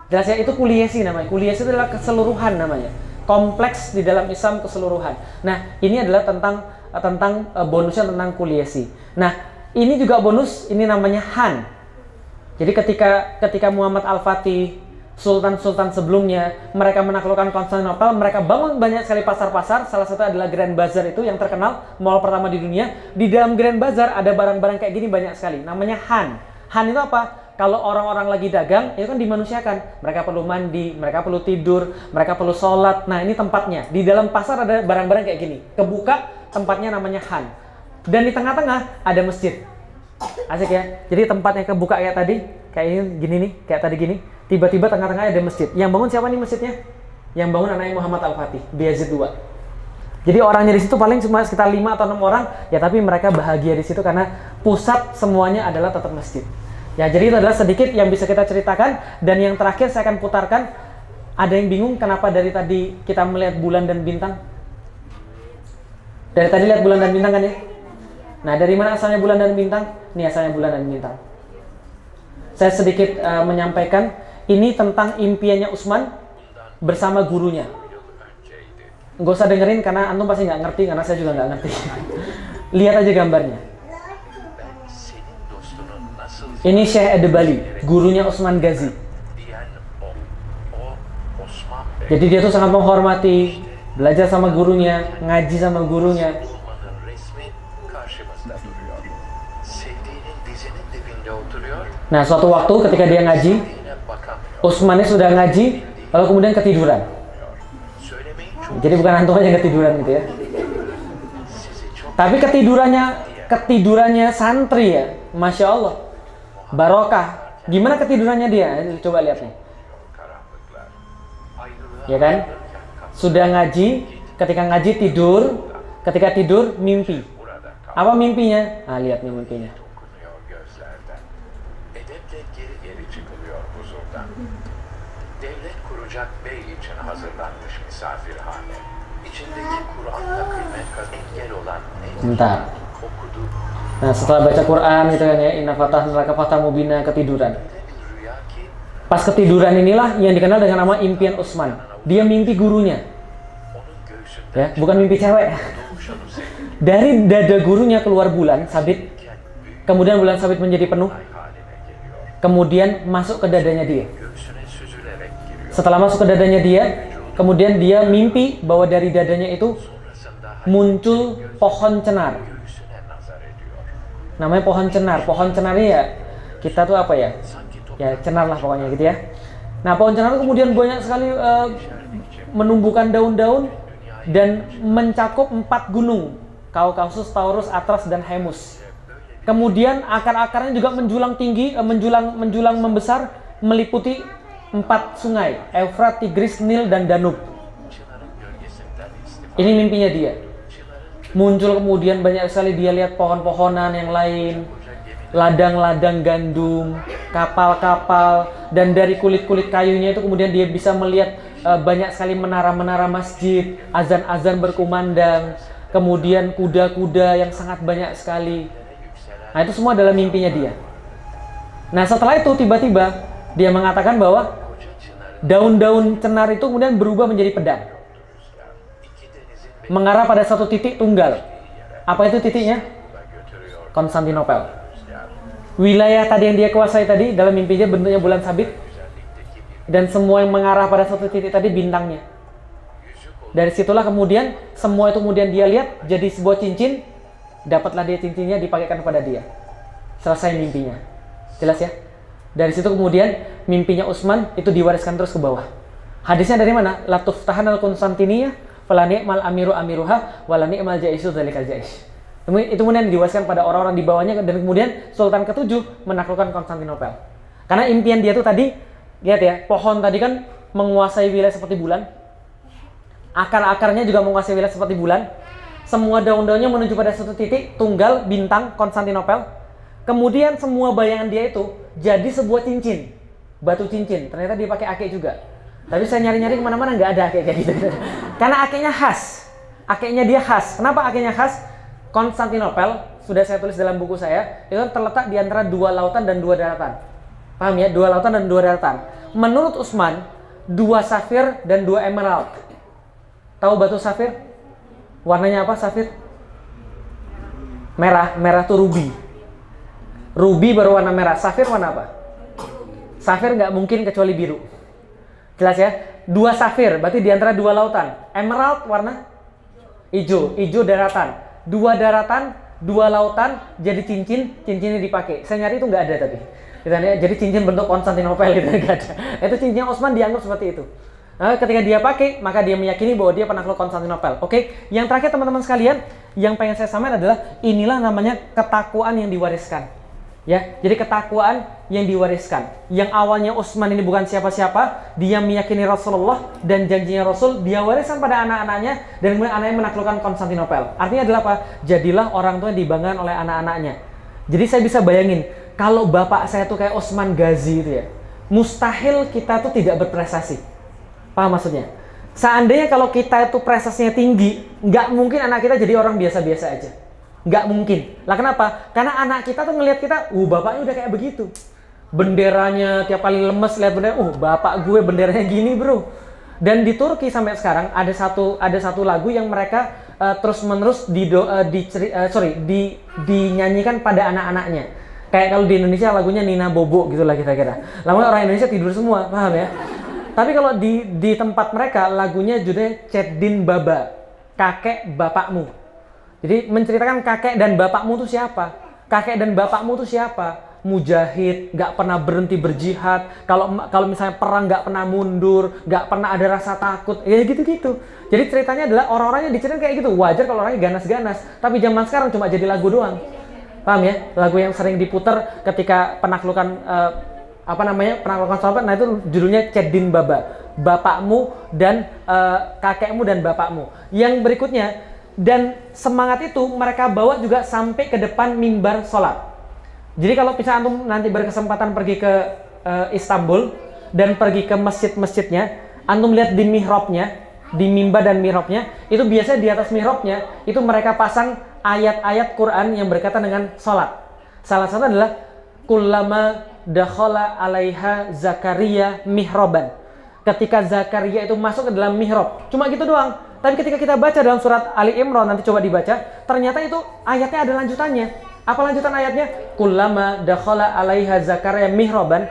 Jelas ya, itu kuliasi namanya. Kuliasi itu adalah keseluruhan namanya. Kompleks di dalam Islam keseluruhan. Nah, ini adalah tentang bonusnya tentang kuliasi. Nah, ini juga bonus, ini namanya Han. Jadi ketika Muhammad Al-Fatih, sultan-sultan sebelumnya, mereka menaklukkan Konstantinopel, mereka bangun banyak sekali pasar-pasar. Salah satu adalah Grand Bazaar itu yang terkenal, mall pertama di dunia. Di dalam Grand Bazaar ada barang-barang kayak gini banyak sekali. Namanya Han. Han itu apa? Kalau orang-orang lagi dagang, itu kan dimanusiakan. Mereka perlu mandi, mereka perlu tidur, mereka perlu sholat. Nah, ini tempatnya. Di dalam pasar ada barang-barang kayak gini. Kebuka, tempatnya namanya Han. Dan di tengah-tengah ada masjid. Asik ya. Jadi tempatnya kebuka kayak tadi, kayak ini gini nih, kayak tadi gini. Tiba-tiba tengah-tengahnya ada masjid. Yang bangun siapa nih masjidnya? Yang bangun anaknya Muhammad Al-Fatih, Bayazid II. Jadi orangnya di situ paling cuma sekitar 5 atau 6 orang, ya tapi mereka bahagia di situ karena pusat semuanya adalah tetap masjid. Ya, jadi itu adalah sedikit yang bisa kita ceritakan. Dan yang terakhir saya akan putarkan. Ada yang bingung kenapa dari tadi kita melihat bulan dan bintang? Dari tadi lihat bulan dan bintang kan ya? Nah, dari mana asalnya bulan dan bintang? Ini asalnya bulan dan bintang. Saya sedikit menyampaikan, ini tentang impiannya Utsman bersama gurunya. Nggak usah dengerin karena antum pasti nggak ngerti, karena saya juga nggak ngerti. Lihat aja gambarnya. Ini Syekh Edebali, gurunya Utsman Ghazi. Jadi dia tuh sangat menghormati, belajar sama gurunya, ngaji sama gurunya. Nah, suatu waktu ketika dia ngaji, Utsman sudah ngaji, lalu kemudian ketiduran. Jadi bukan antum aja yang ketiduran gitu ya. Tapi ketidurannya santri ya, Masya Allah, barokah. Gimana ketidurannya dia? Coba lihat nih. Ya kan? Sudah ngaji, ketika ngaji tidur, ketika tidur mimpi. Apa mimpinya? Nah, lihat nih mimpinya. Devlet kuracak bey için hazırlanmış misafirhane. İçindeki Kur'an'la kıymet engel olan Bentar. okudu. Nah, setelah baca Quran gitu kan ya, inna fatahna laka fathan mubina, ketiduran. Pas ketiduran inilah yang dikenal dengan nama impian Utsman. Dia mimpi gurunya. Ya, bukan mimpi cewek. Dari dada gurunya keluar bulan sabit. Kemudian bulan sabit menjadi penuh. Kemudian masuk ke dadanya dia. Setelah masuk ke dadanya dia, kemudian dia mimpi bahwa dari dadanya itu muncul pohon cenar. Namanya pohon cenar. Pohon cenar ini ya, kita tuh apa ya? Ya cenar lah pokoknya gitu ya. Nah, pohon cenar itu kemudian banyak sekali menumbuhkan daun-daun dan mencakup 4 gunung. Kaukasus, Taurus, Atlas, dan Hemus. Kemudian akar-akarnya juga menjulang tinggi, menjulang membesar, meliputi 4 sungai, Efrat, Tigris, Nil, dan Danub. Ini mimpinya dia. Muncul kemudian banyak sekali dia lihat pohon-pohonan yang lain, ladang-ladang gandum, kapal-kapal, dan dari kulit-kulit kayunya itu kemudian dia bisa melihat banyak sekali menara-menara masjid, azan-azan berkumandang, kemudian kuda-kuda yang sangat banyak sekali. Nah, itu semua adalah mimpinya dia. Nah, setelah itu tiba-tiba dia mengatakan bahwa daun-daun cenar itu kemudian berubah menjadi pedang, mengarah pada satu titik tunggal. Apa itu titiknya? Konstantinopel. Wilayah tadi yang dia kuasai tadi dalam mimpinya bentuknya bulan sabit, dan semua yang mengarah pada satu titik tadi bintangnya. Dari situlah kemudian semua itu kemudian dia lihat jadi sebuah cincin. Dapatlah dia cincinnya, dipakaikan kepada dia. Selesai mimpinya. Jelas ya? Dari situ kemudian mimpinya Utsman itu diwariskan terus ke bawah. Hadisnya dari mana? La tuftahanal Konstantiniyah fala ni'mal amiru amiruha wala ni'mal jaisu dzalikal jais. Itu kemudian diwariskan pada orang-orang di bawahnya, dan kemudian Sultan ke-7 menaklukkan Konstantinopel. Karena impian dia tuh tadi, lihat ya, pohon tadi kan menguasai wilayah seperti bulan. Akar-akarnya juga menguasai wilayah seperti bulan. Semua daun-daunnya menuju pada satu titik tunggal bintang Konstantinopel. Kemudian semua bayangan dia itu jadi sebuah cincin, batu cincin. Ternyata dia pakai akik juga. Tapi saya nyari-nyari kemana-mana nggak ada akik kayak gitu. Karena akiknya khas. Akiknya dia khas. Kenapa akiknya khas? Konstantinopel, sudah saya tulis dalam buku saya, itu terletak di antara 2 lautan dan 2 daratan. Paham ya? 2 lautan dan 2 daratan. Menurut Utsman, 2 safir dan 2 emerald. Tahu batu safir? Warnanya apa safir? Merah. Merah tuh ruby. Ruby baru warna merah. Safir warna apa? Safir nggak mungkin kecuali biru. Jelas ya? 2 safir, berarti di antara 2 lautan. Emerald warna hijau. Hijau daratan. 2 daratan, 2 lautan, jadi cincin. Cincinnya dipakai. Saya nyari itu nggak ada tapi. Jadi cincin bentuk Konstantinopel gitu nggak ada. Itu cincinnya Utsman dianggap seperti itu. Nah, ketika dia pakai, maka dia meyakini bahwa dia penakluk Konstantinopel. Oke, yang terakhir teman-teman sekalian, yang pengen saya sampaikan adalah inilah namanya ketakwaan yang diwariskan. Ya, jadi ketakwaan yang diwariskan. Yang awalnya Utsman ini bukan siapa-siapa, dia meyakini Rasulullah dan janjinya Rasul, dia wariskan pada anak-anaknya dan kemudian anaknya menaklukkan Konstantinopel. Artinya adalah apa? Jadilah orang tua yang dibanggakan oleh anak-anaknya. Jadi saya bisa bayangin, kalau bapak saya tuh kayak Utsman Ghazi itu ya, mustahil kita tuh tidak berprestasi. Paham maksudnya? Seandainya kalau kita itu prestasinya tinggi, nggak mungkin anak kita jadi orang biasa-biasa aja. Nggak mungkin. Lah kenapa? Karena anak kita tuh ngelihat kita, bapaknya udah kayak begitu. Benderanya tiap kali lemes lihat bendera, bapak gue benderanya gini bro. Dan di Turki sampai sekarang ada satu lagu yang mereka terus-menerus dinyanyikan pada anak-anaknya. Kayak kalau di Indonesia lagunya Nina Bobo gitulah kira-kira. Lalu orang Indonesia tidur semua, paham ya? Tapi kalau di tempat mereka lagunya judulnya Ceddin Baba, kakek bapakmu. Jadi menceritakan kakek dan bapakmu itu siapa? Kakek dan bapakmu itu siapa? Mujahid, nggak pernah berhenti berjihad. Kalau misalnya perang nggak pernah mundur, nggak pernah ada rasa takut, ya gitu-gitu. Jadi ceritanya adalah orang-orang yang diceritain kayak gitu. Wajar kalau orangnya ganas-ganas. Tapi zaman sekarang cuma jadi lagu doang. Paham ya? Lagu yang sering diputar ketika penaklukan penaklukan sahabat. Nah itu judulnya Ceddin Baba, bapakmu dan kakekmu dan bapakmu. Yang berikutnya. Dan semangat itu mereka bawa juga sampai ke depan mimbar sholat. Jadi kalau misalnya antum nanti berkesempatan pergi ke Istanbul dan pergi ke masjid-masjidnya, antum lihat di mihrabnya, di mimbar dan mihrabnya, itu biasanya di atas mihrabnya itu mereka pasang ayat-ayat Quran yang berkaitan dengan sholat. Salah satu adalah kullama dakhala alaiha Zakaria mihraban. Ketika Zakaria itu masuk ke dalam mihrab, cuma gitu doang. Tapi ketika kita baca dalam surat Ali Imran, nanti coba dibaca, ternyata itu ayatnya ada lanjutannya. Apa lanjutan ayatnya? Kullama dakhala alaiha Zakaria mihraban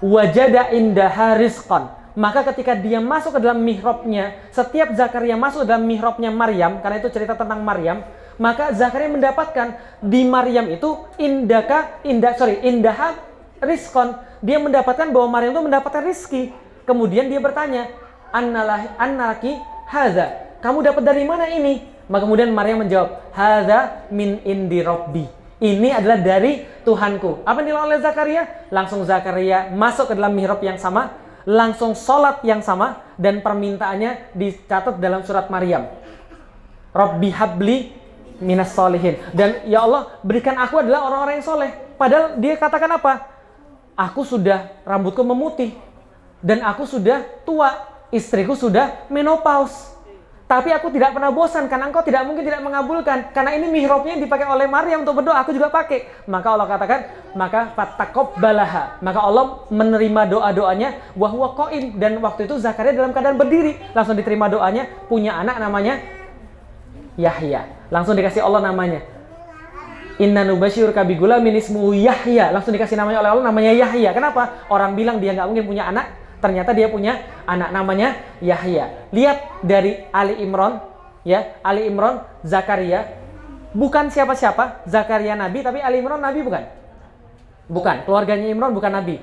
wajada indaha rizqan. Maka ketika dia masuk ke dalam mihrabnya, setiap Zakaria masuk ke dalam mihrabnya Maryam, karena itu cerita tentang Maryam, maka Zakaria mendapatkan di Maryam itu indaha rizqan. Dia mendapatkan bahwa Maryam itu mendapatkan rizki. Kemudian dia bertanya, annalaki hadza, kamu dapat dari mana ini? Maka kemudian Maryam menjawab, hadza min indi rabbi. Ini adalah dari Tuhanku. Apa yang dilakukan oleh Zakaria? Langsung Zakaria masuk ke dalam mihrab yang sama, langsung sholat yang sama, dan permintaannya dicatat dalam surat Maryam. Rabbi habli minas solihin. Dan ya Allah, berikan aku adalah orang-orang yang soleh. Padahal dia katakan apa? Aku sudah rambutku memutih. Dan aku sudah tua, istriku sudah menopause. Tapi aku tidak pernah bosan, karena engkau tidak mungkin tidak mengabulkan. Karena ini mihrabnya yang dipakai oleh Maryam untuk berdoa, aku juga pakai. Maka Allah katakan, maka fattaqabbalaha. Maka Allah menerima doa-doanya, wa huwa qaim. Dan waktu itu Zakaria dalam keadaan berdiri. Langsung diterima doanya, punya anak namanya Yahya. Langsung dikasih Allah namanya. Inna nubasyirka bigulamin ismuhu Yahya. Langsung dikasih namanya oleh Allah, namanya Yahya. Kenapa? Orang bilang dia nggak mungkin punya anak. Ternyata dia punya anak namanya Yahya. Lihat dari Ali Imran, ya, Ali Imran, Zakaria, bukan siapa-siapa, Zakaria nabi, tapi Ali Imran nabi bukan? Bukan, keluarganya Imran bukan nabi.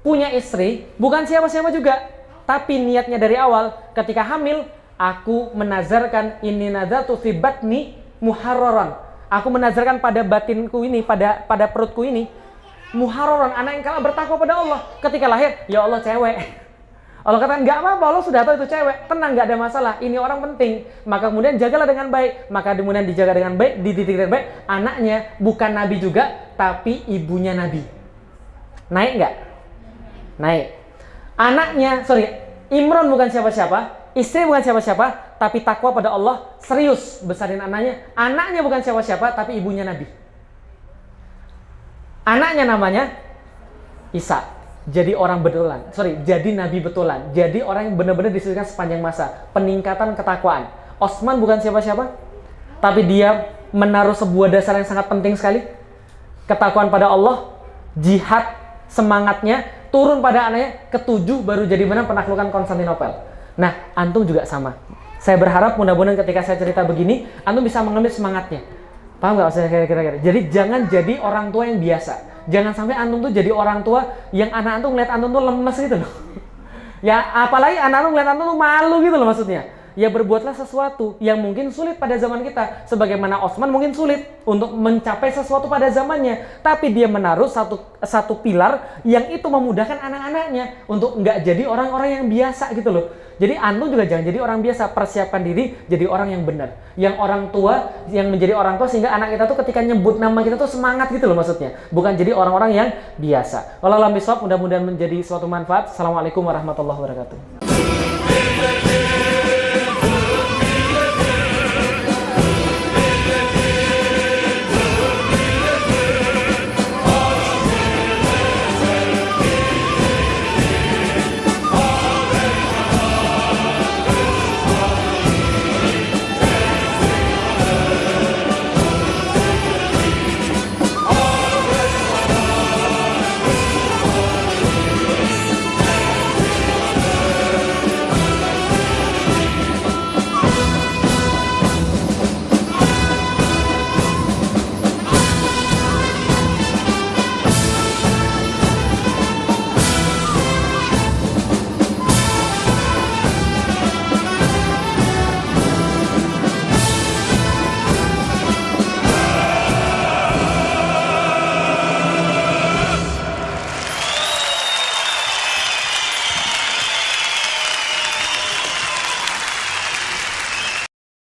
Punya istri, bukan siapa-siapa juga, tapi niatnya dari awal, ketika hamil, aku menazarkan ini nazartu fi batni muharraran. Aku menazarkan pada batinku ini, pada perutku ini, muharraran, anak yang kalah bertakwa pada Allah. Ketika lahir, ya Allah cewek. Allah katakan, nggak apa-apa, Allah sudah tahu itu cewek. Tenang, nggak ada masalah. Ini orang penting. Maka kemudian jagalah dengan baik. Maka kemudian dijaga dengan baik, dididik dengan baik. Anaknya bukan nabi juga, tapi ibunya nabi. Naik nggak? Naik. Anaknya, Imran bukan siapa-siapa. Istri bukan siapa-siapa, tapi takwa pada Allah. Serius besarin anaknya. Anaknya bukan siapa-siapa, tapi ibunya nabi. Anaknya namanya Isa. Jadi orang betulan. Jadi nabi betulan. Jadi orang yang benar-benar disebutkan sepanjang masa. Peningkatan ketakwaan. Utsman bukan siapa-siapa, tapi dia menaruh sebuah dasar yang sangat penting sekali. Ketakwaan pada Allah, jihad, semangatnya turun pada anaknya, ketujuh baru jadi menang penaklukan Konstantinopel. Nah, antum juga sama. Saya berharap mudah-mudahan ketika saya cerita begini, antum bisa mengambil semangatnya. Paham nggak maksudnya kira-kira? Jadi jangan jadi orang tua yang biasa. Jangan sampai antum tuh jadi orang tua yang anak antum ngeliat antum tuh lemes gitu loh. Ya apalagi anak antum ngeliat antum tuh malu gitu loh maksudnya. ya berbuatlah sesuatu yang mungkin sulit pada zaman kita. Sebagaimana Utsman mungkin sulit untuk mencapai sesuatu pada zamannya, tapi dia menaruh satu pilar yang itu memudahkan anak-anaknya untuk nggak jadi orang-orang yang biasa gitu loh. Jadi antum juga jangan jadi orang biasa, persiapkan diri jadi orang yang benar. Yang orang tua, yang menjadi orang tua sehingga anak kita tuh ketika nyebut nama kita tuh semangat gitu loh maksudnya. Bukan jadi orang-orang yang biasa. Wallahu a'lam bishawab, mudah-mudahan menjadi suatu manfaat. Assalamualaikum warahmatullahi wabarakatuh.